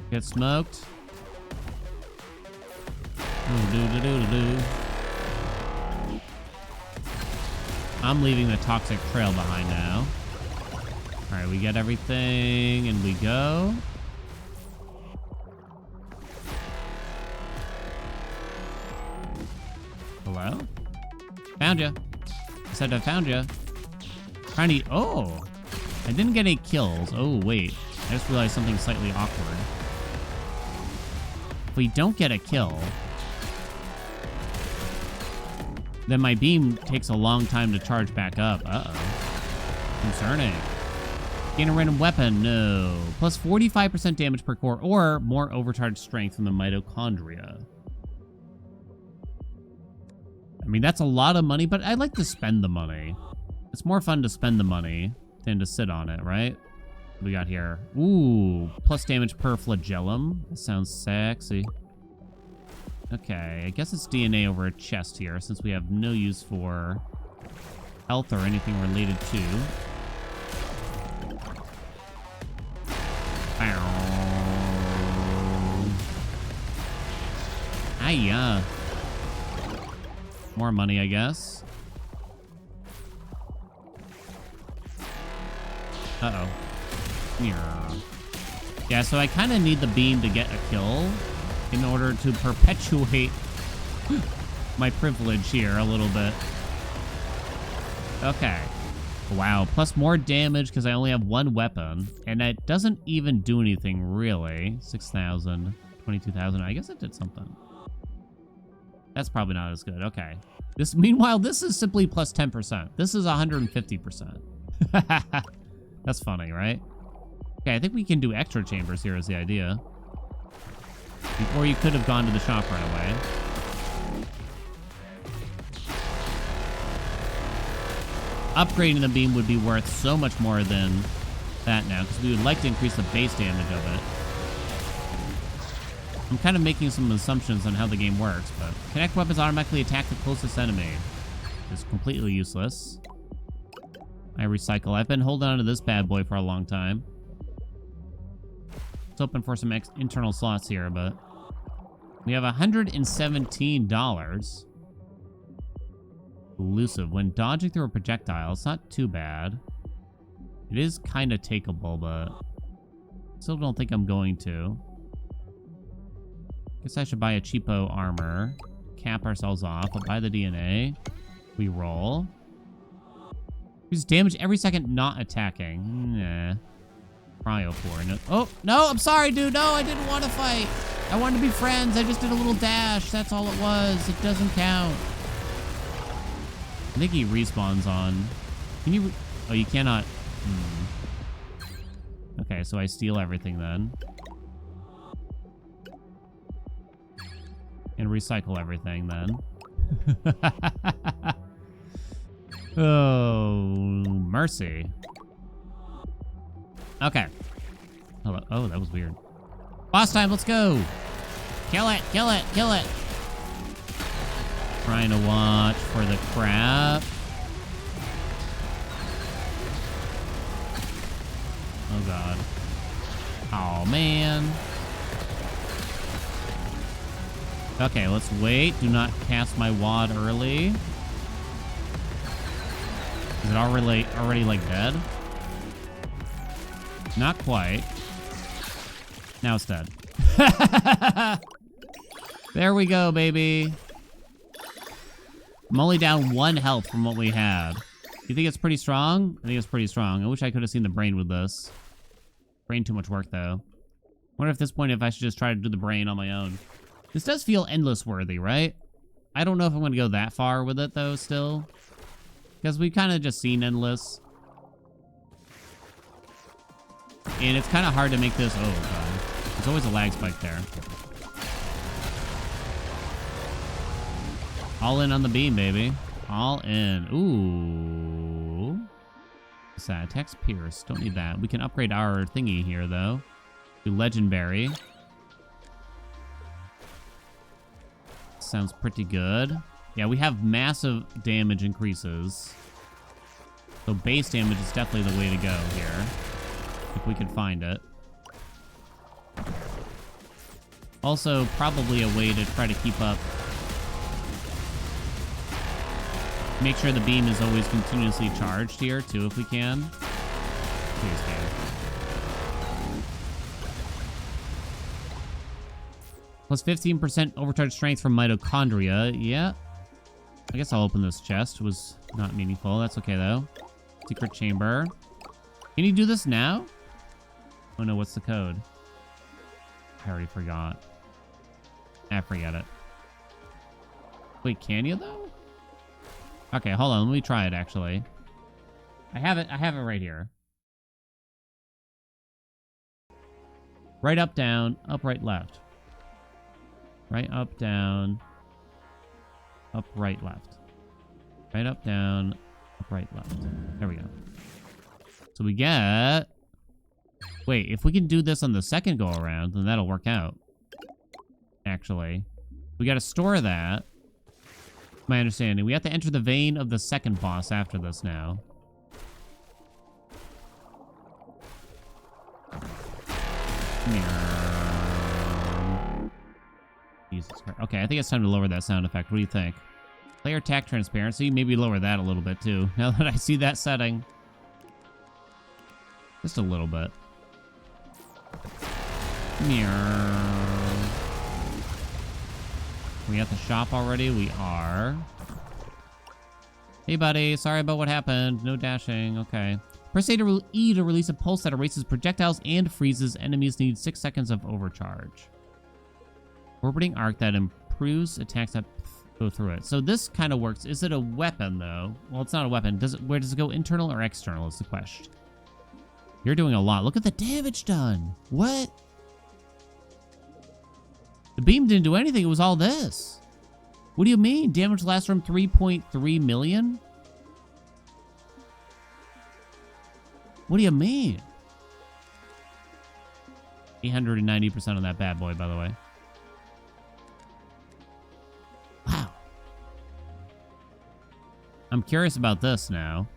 Get smoked. I'm leaving the toxic trail behind now. All right, we get everything and we go. Hello? Found you. I said I found you. Trying to... Oh! I didn't get any kills. Oh, wait. I just realized something slightly awkward. If we don't get a kill, then my beam takes a long time to charge back up. Uh-oh. Concerning. Gain a random weapon. No. Plus 45% damage per core or more overcharged strength from the mitochondria. I mean, that's a lot of money, but I like to spend the money. It's more fun to spend the money than to sit on it, right? What we got here? Ooh, plus damage per flagellum. That sounds sexy. Okay, I guess it's DNA over a chest here, since we have no use for health or anything related to. Hiya. More money, I guess. Uh-oh. Yeah, so I kind of need the beam to get a kill in order to perpetuate my privilege here a little bit. Okay. Wow, plus more damage because I only have one weapon. And it doesn't even do anything, really. 6,000, 22,000. I guess it did something. That's probably not as good. Okay. Meanwhile, this is simply plus 10%. This is 150%. That's funny, right? Okay, I think we can do extra chambers here is the idea. Or you could have gone to the shop right away. Upgrading the beam would be worth so much more than that now, because we would like to increase the base damage of it. I'm kind of making some assumptions on how the game works, but connect weapons automatically attack the closest enemy. It's completely useless. I recycle. I've been holding on to this bad boy for a long time. Let's open for some internal slots here, but we have $117. Elusive. When dodging through a projectile, it's not too bad. It is kind of takeable, but still don't think I'm going to. Guess I should buy a cheapo armor. Cap ourselves off. I'll buy the DNA. We roll. Use damage every second not attacking. Nah. Cryo for no. Oh, no, I'm sorry, dude. No, I didn't want to fight. I wanted to be friends. I just did a little dash. That's all it was. It doesn't count. I think he respawns on... Can you... Oh, you cannot... Okay, so I steal everything then. And recycle everything then. Oh, mercy. Okay. Hello. Oh, that was weird. Boss time, let's go. Kill it, kill it, kill it. Trying to watch for the crap. Oh, God. Oh, man. Okay, let's wait. Do not cast my wad early. Is it already like, dead? Not quite. Now it's dead. There we go, baby. I'm only down 1 health from what we had. You think it's pretty strong? I think it's pretty strong. I wish I could have seen the brain with this. Brain too much work, though. Wonder at this point if I should just try to do the brain on my own. This does feel endless worthy, right? I don't know if I'm going to go that far with it, though, still. Because we've kind of just seen endless. And it's kind of hard to make this... Oh, God. There's always a lag spike there. All in on the beam, baby. All in. Ooh. What's that? Attacks Pierce. Don't need that. We can upgrade our thingy here, though. To Legendary. Sounds pretty good. Yeah, we have massive damage increases. So base damage is definitely the way to go here. If we can find it. Also, probably a way to try to keep up Make sure the beam is always continuously charged here, too, if we can. Please can. Plus 15% overcharge strength from mitochondria. Yeah. I guess I'll open this chest. It was not meaningful. That's okay, though. Secret chamber. Can you do this now? Oh, no. What's the code? I already forgot. I forget it. Wait, can you, though? Okay, hold on. Let me try it, actually. I have it right here. Right, up, down. Up, right, left. Right, up, down. Up, right, left. Right, up, down. Up, right, left. There we go. So we get... Wait, if we can do this on the second go-around, then that'll work out. Actually. We gotta store that. My understanding. We have to enter the vein of the second boss after this now. Jesus Christ. Okay, I think it's time to lower that sound effect. What do you think? Player attack transparency? Maybe lower that a little bit too. Now that I see that setting. Just a little bit. We at the shop already? We are. Hey, buddy. Sorry about what happened. No dashing. Okay. Press A to E to release a pulse that erases projectiles and freezes. Enemies need 6 seconds of overcharge. Orbiting arc that improves attacks that go through it. So this kind of works. Is it a weapon, though? Well, it's not a weapon. Where does it go? Internal or external is the question. You're doing a lot. Look at the damage done. What? The beam didn't do anything. It was all this. What do you mean? Damage lasts from 3.3 million? What do you mean? 890% on that bad boy, by the way. Wow. I'm curious about this now.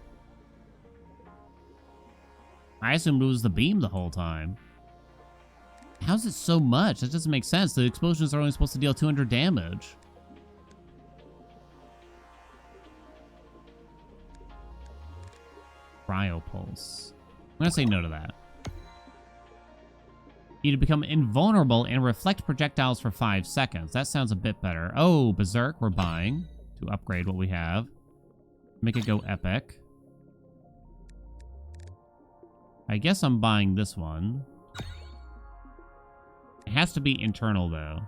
I assumed it was the beam the whole time. How's it so much? That doesn't make sense. The explosions are only supposed to deal 200 damage. Cryo pulse. I'm gonna say no to that. You to become invulnerable and reflect projectiles for 5 seconds. That sounds a bit better. Oh, Berserk, we're buying to upgrade what we have. Make it go epic. I guess I'm buying this one. It has to be internal, though.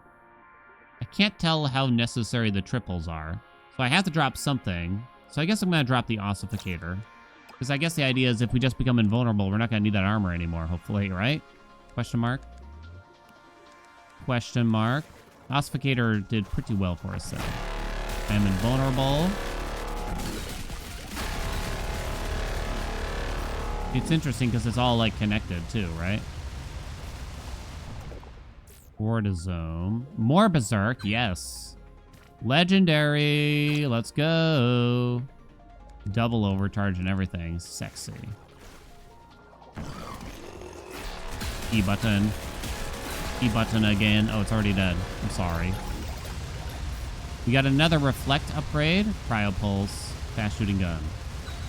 I can't tell how necessary the triples are. So I have to drop something. So I guess I'm going to drop the ossificator. Because I guess the idea is if we just become invulnerable, we're not going to need that armor anymore, hopefully, right? Question mark? Question mark. Ossificator did pretty well for us, though. I am invulnerable. It's interesting because it's all, like, connected, too, right? Cortisome. More Berserk, yes. Legendary. Let's go. Double overcharge and everything. Sexy. E button. E button again. Oh, it's already dead. I'm sorry. We got another reflect upgrade. Cryo pulse. Fast shooting gun.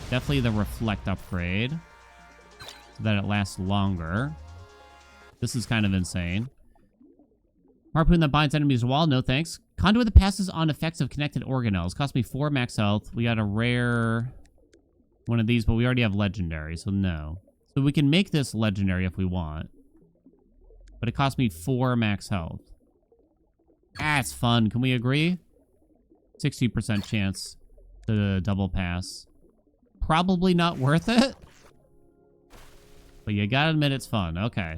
Definitely the reflect upgrade. So that it lasts longer. This is kind of insane. Harpoon that binds enemies to wall. No thanks. Conduit that passes on effects of connected organelles. Cost me 4 max health. We got a rare one of these, but we already have legendary, so no. So we can make this legendary if we want. But it cost me 4 max health. Ah, it's fun. Can we agree? 60% chance to double pass. Probably not worth it. But you gotta admit it's fun. Okay.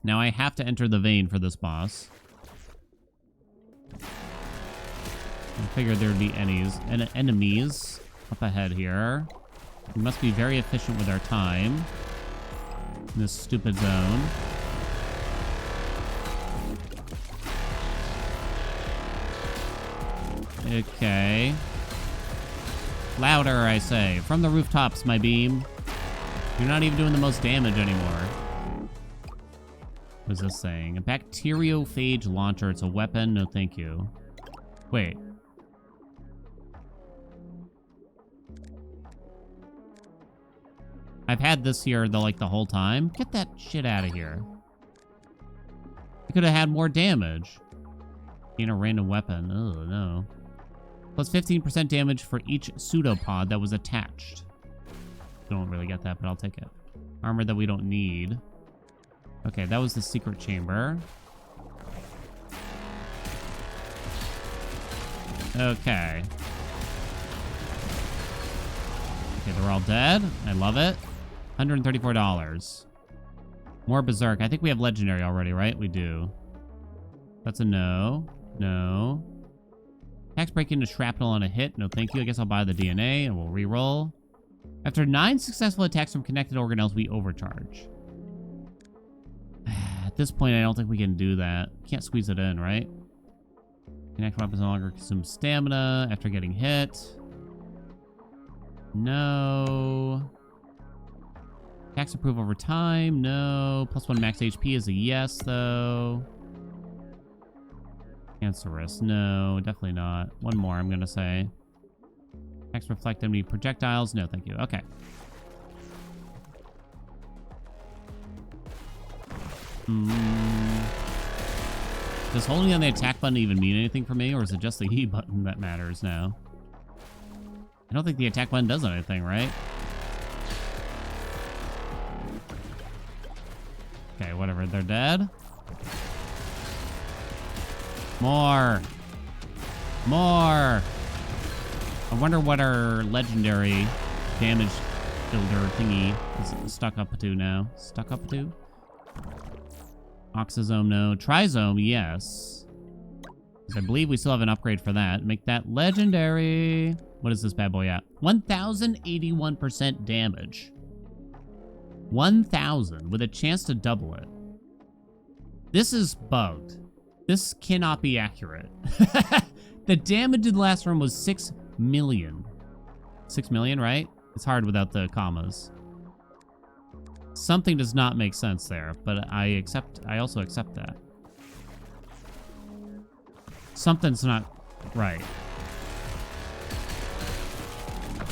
Now I have to enter the vein for this boss. I figured there'd be enemies up ahead here. We must be very efficient with our time in this stupid zone. Okay. Louder, I say. From the rooftops, my beam. You're not even doing the most damage anymore. What is this saying? A bacteriophage launcher. It's a weapon. No, thank you. Wait. I've had this here the whole time. Get that shit out of here. I could have had more damage. Gain a random weapon. Oh, no. Plus 15% damage for each pseudopod that was attached. Don't really get that, but I'll take it. Armor that we don't need. Okay, that was the secret chamber. Okay. Okay, they're all dead. I love it. $134. More Berserk. I think we have Legendary already, right? We do. That's a no. No. Attacks break into shrapnel on a hit. No, thank you. I guess I'll buy the DNA and we'll reroll. After 9 successful attacks from connected organelles, we overcharge. At this point, I don't think we can do that. Can't squeeze it in, right? Connect weapons no longer consume stamina after getting hit. No. Attacks improve over time. No. +1 max HP is a yes, though. Cancerous. No, definitely not. One more, I'm going to say. Attacks reflect enemy projectiles. No, thank you. Okay. Does holding on the attack button even mean anything for me, or is it just the E button that matters now? I don't think the attack button does anything, right? Okay, whatever. They're dead. More. More. I wonder what our legendary damage builder thingy is stuck up to now. Stuck up to? Oxysome, no. Trisome, yes. I believe we still have an upgrade for that. Make that legendary. What is this bad boy at? 1,081% damage. 1,000 with a chance to double it. This is bugged. This cannot be accurate. The damage in the last room was 6 million. 6 million, right? It's hard without the commas. Something does not make sense there, but I also accept that. Something's not right.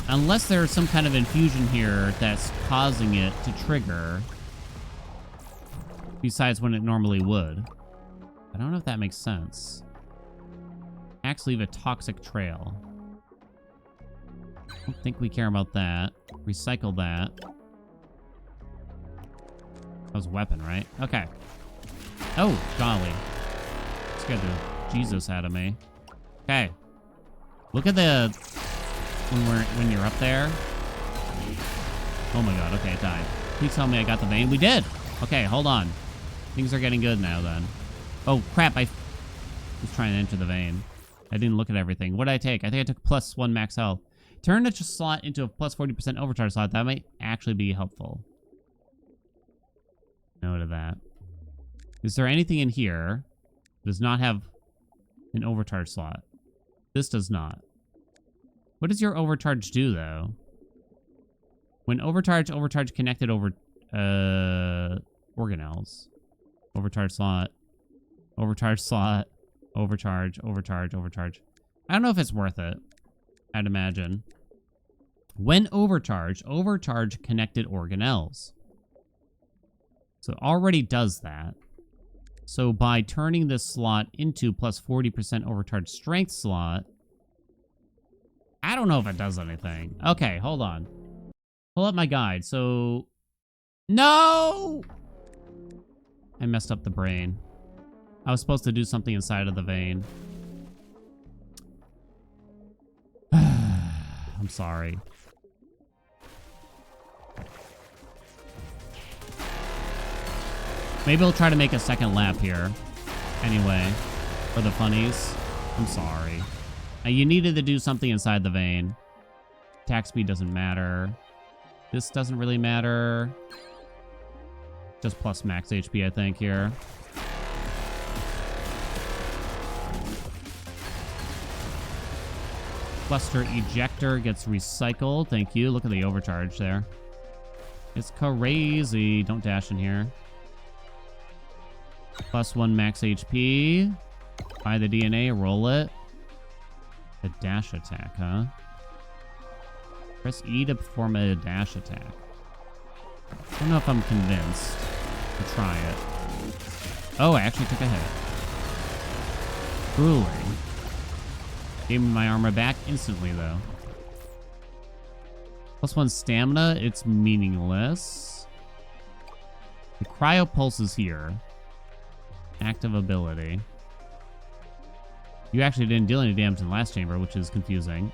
Unless there's some kind of infusion here that's causing it to trigger besides when it normally would. I don't know if that makes sense. Acts leave a toxic trail. I don't think we care about that. Recycle that. That was a weapon, right? Okay. Oh, golly. Scared the Jesus out of me. Okay. Look at the... When you're up there. Oh my god, okay, it died. Please tell me I got the vein. We did! Okay, hold on. Things are getting good now, then. Oh, crap, I was trying to enter the vein. I didn't look at everything. What did I take? I think I took +1 max health. Turn a slot into a +40% overcharge slot. That might actually be helpful. No to that. Is there anything in here that does not have an overcharge slot? This does not. What does your overcharge do, though? When overcharge connected over organelles. Overcharge slot. Overcharge slot. Overcharge. I don't know if it's worth it. I'd imagine. When overcharge connected organelles. So it already does that. So by turning this slot into +40% overcharge strength slot, I don't know if it does anything. Okay, hold on. Pull up my guide. So, no! I messed up the brain. I was supposed to do something inside of the vein. I'm sorry. Maybe I'll try to make a second lap here. Anyway, for the funnies. I'm sorry. You needed to do something inside the vein. Attack speed doesn't matter. This doesn't really matter. Just plus max HP, I think, here. Cluster ejector gets recycled. Thank you. Look at the overcharge there. It's crazy. Don't dash in here. +1 max HP. Buy the DNA, roll it. A dash attack, huh? Press E to perform a dash attack. I don't know if I'm convinced to try it. Oh, I actually took a hit. Grueling. Gave me my armor back instantly, though. +1 stamina, it's meaningless. The cryo pulse is here. Active ability. You actually didn't deal any damage in the last chamber, which is confusing.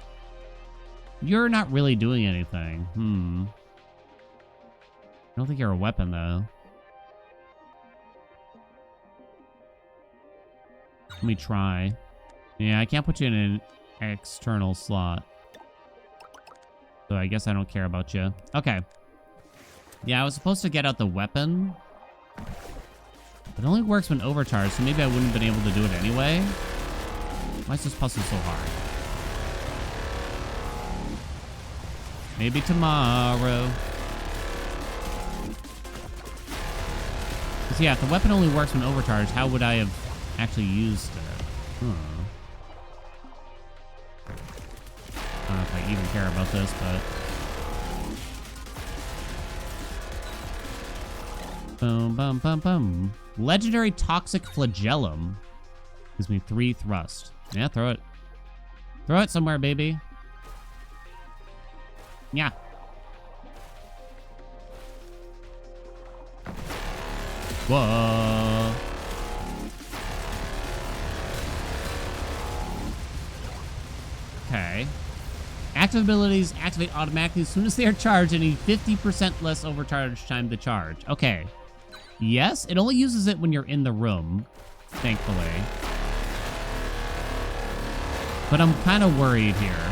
You're not really doing anything. I don't think you're a weapon, though. Let me try. Yeah, I can't put you in an external slot. So I guess I don't care about you. Okay. Yeah, I was supposed to get out the weapon. It only works when overcharged, so maybe I wouldn't have been able to do it anyway. Why is this puzzle so hard? Maybe tomorrow. Because yeah, if the weapon only works when overcharged, how would I have actually used it? I don't know if I even care about this, but... Boom, bum, bum, bum. Legendary Toxic Flagellum. Gives me 3 thrust. Yeah, throw it. Throw it somewhere, baby. Yeah. Whoa. Okay. Active abilities activate automatically as soon as they are charged and need 50% less overcharge time to charge. Okay. Yes, it only uses it when you're in the room, thankfully. But I'm kind of worried here.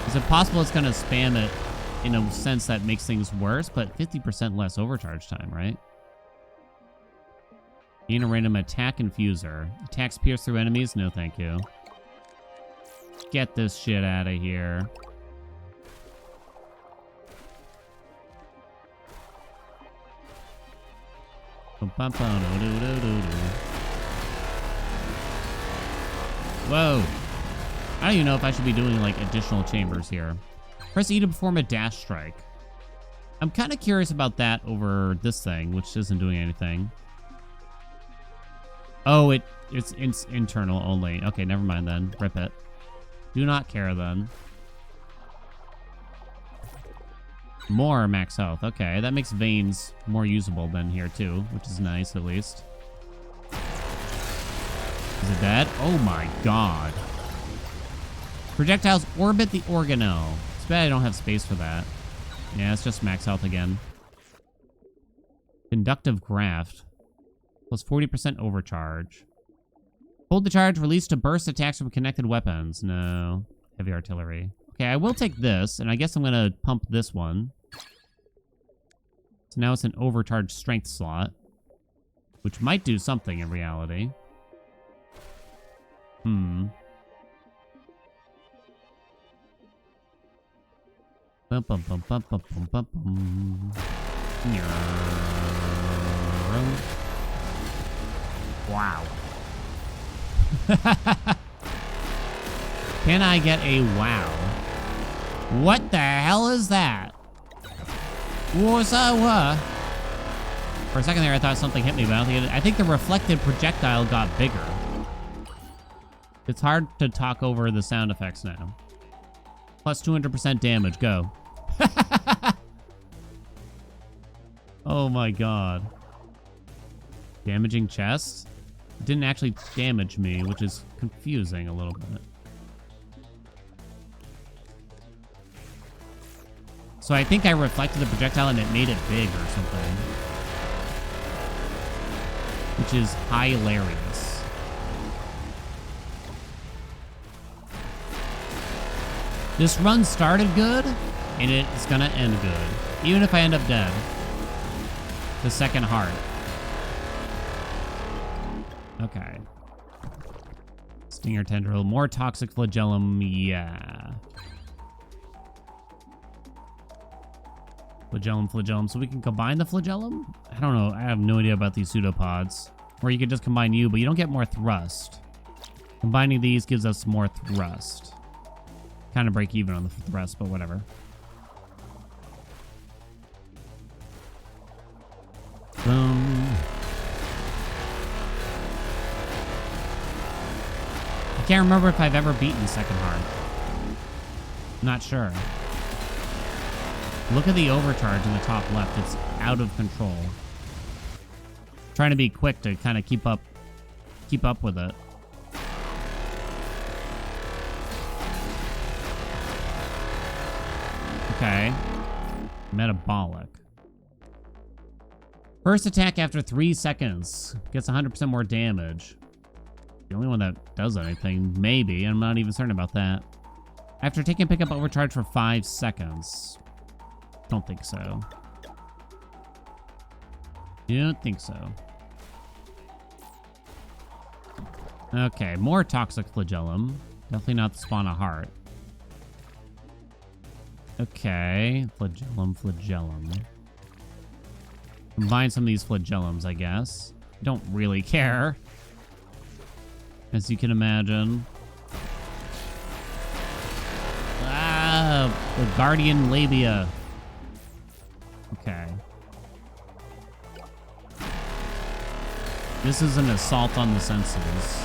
Is it possible it's going to spam it in a sense that makes things worse, but 50% less overcharge time, right? Gain a random attack infuser. Attacks pierce through enemies? No, thank you. Get this shit out of here. Whoa. I don't even know if I should be doing, like, additional chambers here. Press E to perform a dash strike. I'm kind of curious about that over this thing, which isn't doing anything. Oh, it's internal only. Okay, never mind then. Rip it. Do not care then. More max health. Okay, that makes veins more usable than here too, which is nice at least. Is it dead? Oh my god. Projectiles orbit the organelle. It's bad I don't have space for that. Yeah, it's just max health again. Conductive graft. Plus 40% overcharge. Hold the charge, release to burst attacks from connected weapons. No. Heavy artillery. Okay, I will take this, and I guess I'm going to pump this one. So now it's an overcharged strength slot. Which might do something in reality. Bum, bum, bum, bum, bum, bum, bum, bum. Wow. Can I get a wow? What the hell is that? What's that? For a second there, I thought something hit me, but I don't think it. I think the reflected projectile got bigger. It's hard to talk over the sound effects now. Plus 200% damage. Go. Oh my god. Damaging chest? It didn't actually damage me, which is confusing a little bit. So I think I reflected the projectile and it made it big or something. Which is hilarious. This run started good, and it's gonna end good. Even if I end up dead. The second heart. Okay. Stinger tendril. More toxic flagellum. Yeah. Flagellum. So we can combine the flagellum? I don't know. I have no idea about these pseudopods. Or you could just combine you, but you don't get more thrust. Combining these gives us more thrust. Kind of break even on the thrust, but whatever. can't remember if I've ever beaten second heart. Not sure. Look at the overcharge in the top left. It's out of control. Trying to be quick to kind of keep up with it. Okay. Metabolic. First attack after 3 seconds. Gets 100% more damage. The only one that does anything, maybe. I'm not even certain about that. After taking pickup overcharge for 5 seconds. Don't think so. You don't think so. Okay, more toxic flagellum. Definitely not the spawn of heart. Okay, flagellum. Combine some of these flagellums, I guess. Don't really care. As you can imagine. Ah, the guardian labia. Okay. This is an assault on the senses.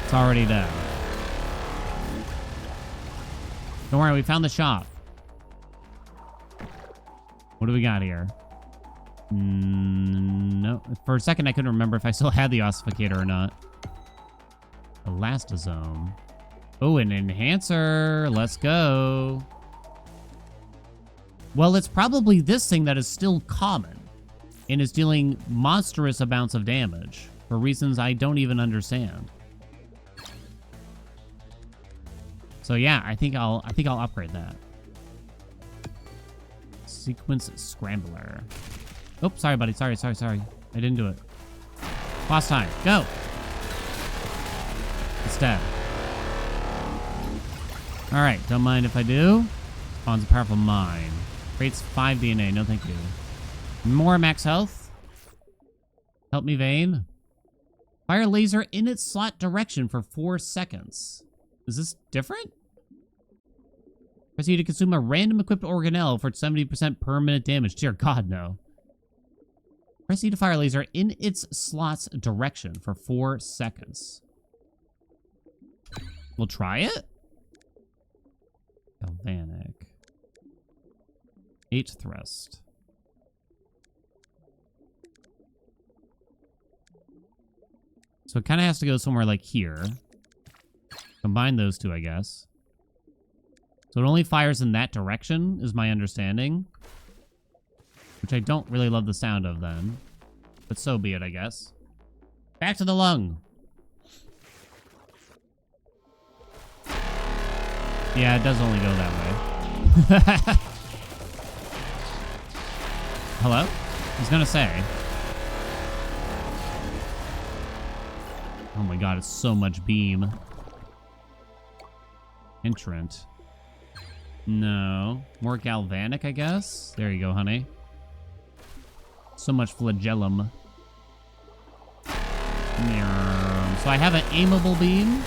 It's already down. Don't worry, we found the shop. What do we got here? No. For a second, I couldn't remember if I still had the ossificator or not. Elastosome. Oh, an enhancer. Let's go. Well, it's probably this thing that is still common and is dealing monstrous amounts of damage for reasons I don't even understand. So yeah, I think I'll upgrade that. Sequence Scrambler. Oh, sorry, buddy. Sorry. I didn't do it. Boss time. Go. It's dead. All right. Don't mind if I do. Spawns a powerful mine. Creates 5 DNA. No, thank you. More max health. Help me, Vane. Fire laser in its slot direction for 4 seconds. Is this different? Press you to consume a random equipped organelle for 70% permanent damage. Dear God, no. Press E to fire laser in its slot's direction for 4 seconds. We'll try it. Galvanic. 8 thrust. So it kind of has to go somewhere like here. Combine those two, I guess. So it only fires in that direction, is my understanding. Which I don't really love the sound of then. But so be it, I guess. Back to the lung. Yeah, it does only go that way. Hello? I was gonna say. Oh my god, it's so much beam. Entrant. No. More galvanic, I guess? There you go, honey. So much flagellum. So I have an aimable beam.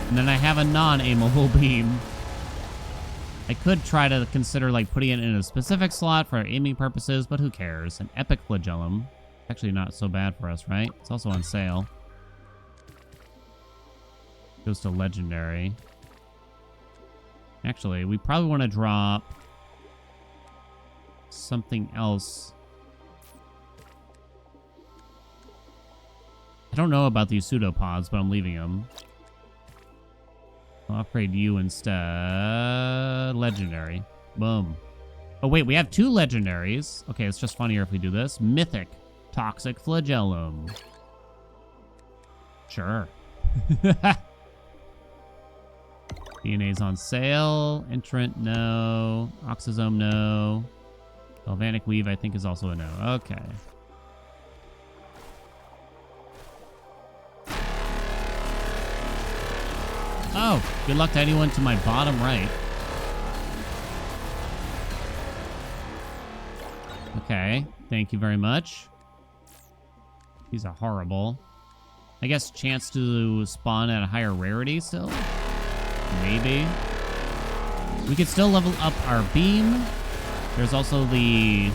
And then I have a non-aimable beam. I could try to consider like putting it in a specific slot for aiming purposes, but who cares? An epic flagellum. Actually not so bad for us, right? It's also on sale. Goes to legendary. Actually, we probably want to drop something else. I don't know about these pseudopods, but I'm leaving them. I'll upgrade you instead. Legendary. Boom. Oh, wait, we have 2 legendaries. Okay, it's just funnier if we do this. Mythic. Toxic flagellum. Sure. DNA's on sale. Entrant, no. Oxysome, no. Galvanic Weave, I think, is also a no. Okay. Oh, good luck to anyone to my bottom right. Okay, thank you very much. These are horrible. I guess chance to spawn at a higher rarity still? Maybe. We could still level up our beam. There's also the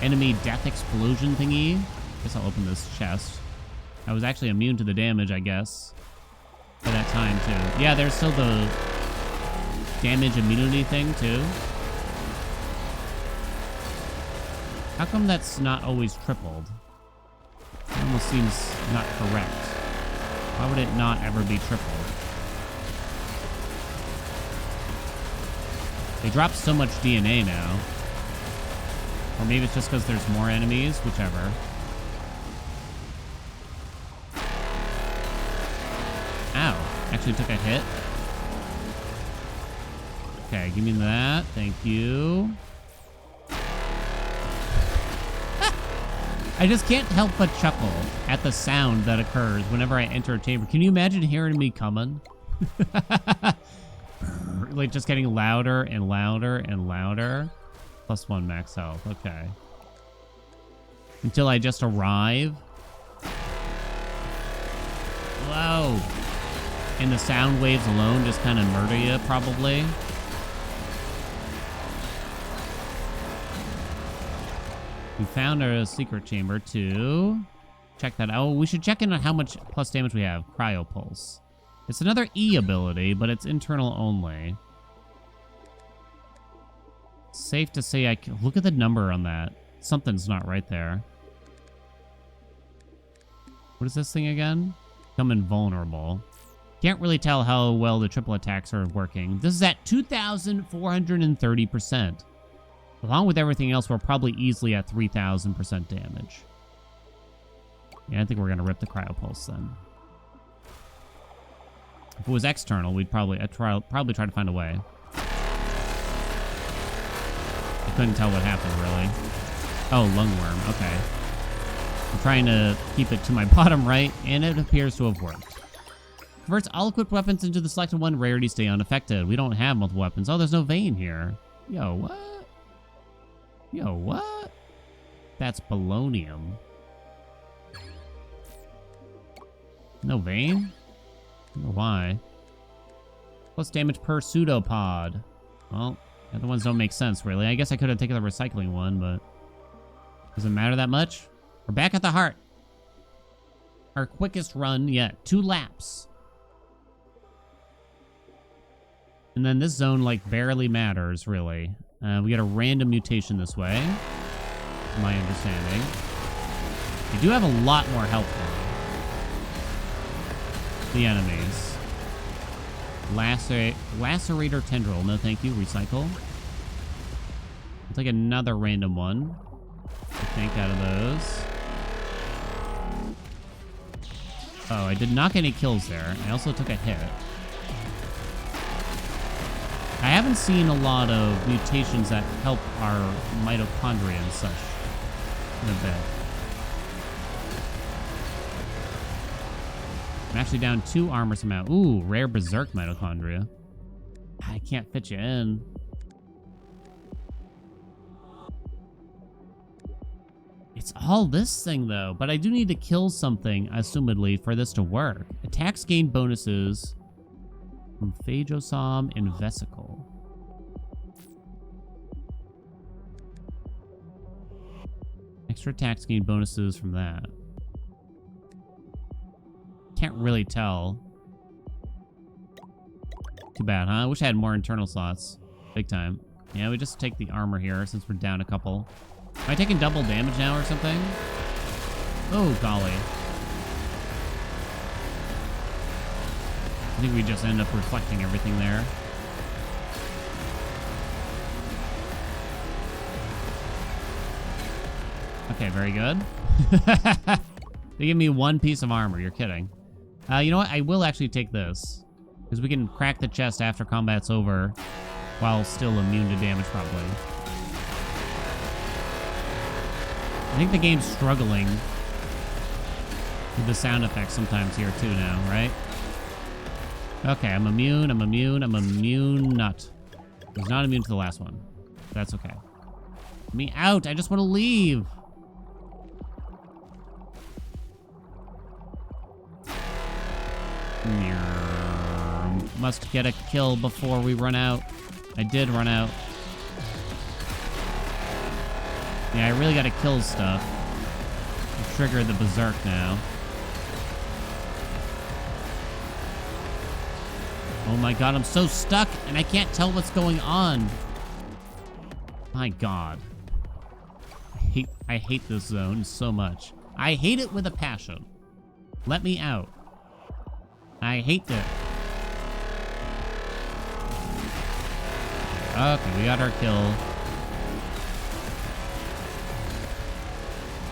enemy death explosion thingy. Guess I'll open this chest. I was actually immune to the damage, I guess, for that time, too. Yeah, there's still the damage immunity thing, too. How come that's not always tripled? It almost seems not correct. Why would it not ever be tripled? They drop so much DNA now. Or maybe it's just because there's more enemies, whichever. Ow. Actually took a hit. Okay, give me that. Thank you. I just can't help but chuckle at the sound that occurs whenever I enter a chamber. Can you imagine hearing me coming? Like just getting louder and louder and louder. +1 max health. Okay. Until I just arrive. Whoa. And the sound waves alone just kind of murder you, probably. We found a secret chamber too. Check that out. Oh, we should check in on how much plus damage we have. Cryo Pulse. It's another E ability, but it's internal only. Safe to say look at the number on that. Something's not right there. What is this thing again? Become invulnerable. Can't really tell how well the triple attacks are working. This is at 2,430%. Along with everything else, we're probably easily at 3,000% damage. Yeah, I think we're going to rip the Cryo Pulse then. If it was external, we'd probably try to find a way. I couldn't tell what happened, really. Oh, Lungworm. Okay. I'm trying to keep it to my bottom right, and it appears to have worked. Converts all equipped weapons into the selected one. Rarity stay unaffected. We don't have multiple weapons. Oh, there's no vein here. Yo, what? Yo, what? That's polonium. No vein? I don't know why. Plus damage per pseudopod. Well, the other ones don't make sense, really. I guess I could have taken the recycling one, but does it matter that much? We're back at the heart. Our quickest run yet. 2 laps. And then this zone, like, barely matters, really. We get a random mutation this way, from my understanding. We do have a lot more health now. The enemies. Lacerator Tendril. No, thank you. Recycle. I'll take another random one, I think, out of those. Oh, I did not get any kills there. I also took a hit. I haven't seen a lot of mutations that help our mitochondria and such in a bit. I'm actually down 2 armor somehow. Ooh, rare berserk mitochondria. I can't fit you in. It's all this thing, though. But I do need to kill something, assumedly, for this to work. Attacks gain bonuses from Phagosom and Vesicle. Extra attacks gain bonuses from that. Can't really tell. Too bad, huh? I wish I had more internal slots. Big time. Yeah, we just take the armor here since we're down a couple. Am I taking double damage now or something? Oh, golly. I think we just end up reflecting everything there. Okay, very good. They give me 1 piece of armor. You're kidding. You know what? I will actually take this, because we can crack the chest after combat's over while still immune to damage, probably. I think the game's struggling with the sound effects sometimes here too now, right? Okay, I'm immune not. I was not immune to the last one. That's okay. Get me out, I just want to leave. Must get a kill before we run out. I did run out. Yeah, I really gotta kill stuff. I triggered the berserk now. Oh my god, I'm so stuck and I can't tell what's going on. My god. I hate this zone so much. I hate it with a passion. Let me out. I hate it. Okay, we got our kill.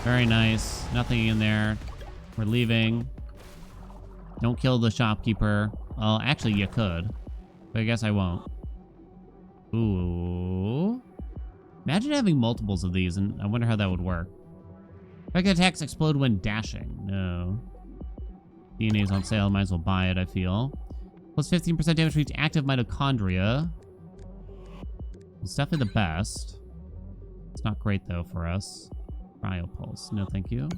Very nice. Nothing in there. We're leaving. Don't kill the shopkeeper. Well, actually, you could. But I guess I won't. Ooh. Imagine having multiples of these, and I wonder how that would work. Effective attacks explode when dashing. No. DNA's on sale. Might as well buy it, I feel. Plus 15% damage for each active mitochondria. It's definitely the best. It's not great, though, for us. Cryopulse. No, thank you.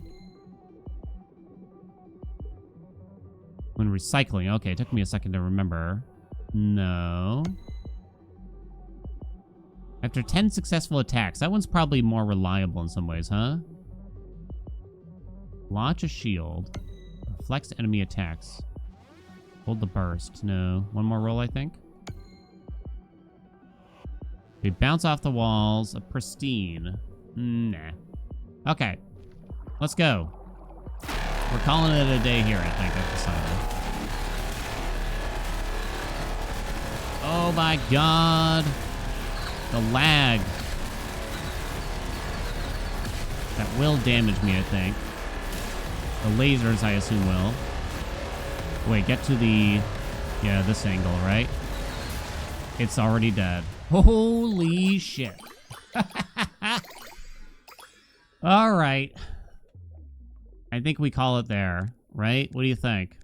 When recycling. Okay, it took me a second to remember. No. After 10 successful attacks. That one's probably more reliable in some ways, huh? Launch a shield. Reflects enemy attacks. Hold the burst. No. One more roll, I think. We bounce off the walls. A pristine. Nah. Okay. Let's go. We're calling it a day here, I think. I've decided. Oh my god. The lag. That will damage me, I think. The lasers, I assume, will. Wait, get to the... Yeah, this angle, right? It's already dead. Holy shit. All right. I think we call it there, right? What do you think?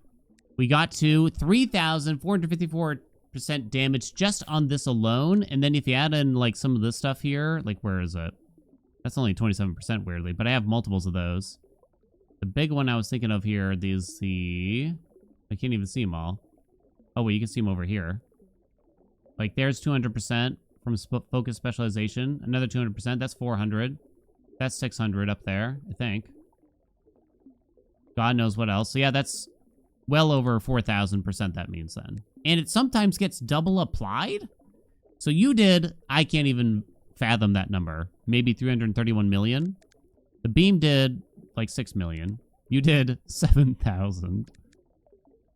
We got to 3,454% damage just on this alone. And then if you add in, like, some of this stuff here, like, where is it? That's only 27% weirdly, but I have multiples of those. The big one I was thinking of here is the... I can't even see them all. Oh, wait, you can see them over here. Like, there's 200% from focus specialization. Another 200%. That's 400. That's 600 up there, I think. God knows what else. So, yeah, that's well over 4,000% that means then. And it sometimes gets double applied? So you did... I can't even fathom that number. Maybe 331 million? The beam did, like, 6 million. You did 7,000.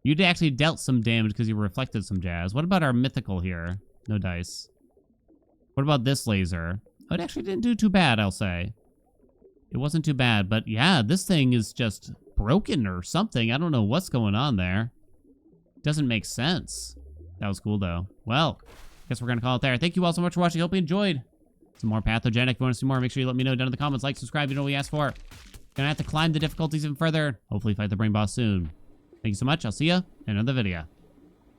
You actually dealt some damage because you reflected some jazz. What about our mythical here? No dice. What about this laser? Oh, it actually didn't do too bad, I'll say. It wasn't too bad, but yeah, this thing is just broken or something. I don't know what's going on there. Doesn't make sense. That was cool, though. Well, guess we're going to call it there. Thank you all so much for watching. Hope you enjoyed. Some more Pathogenic. If you want to see more, make sure you let me know down in the comments. Like, subscribe, you know what we asked for. Gonna have to climb the difficulties even further. Hopefully fight the brain boss soon. Thank you so much. I'll see you in another video.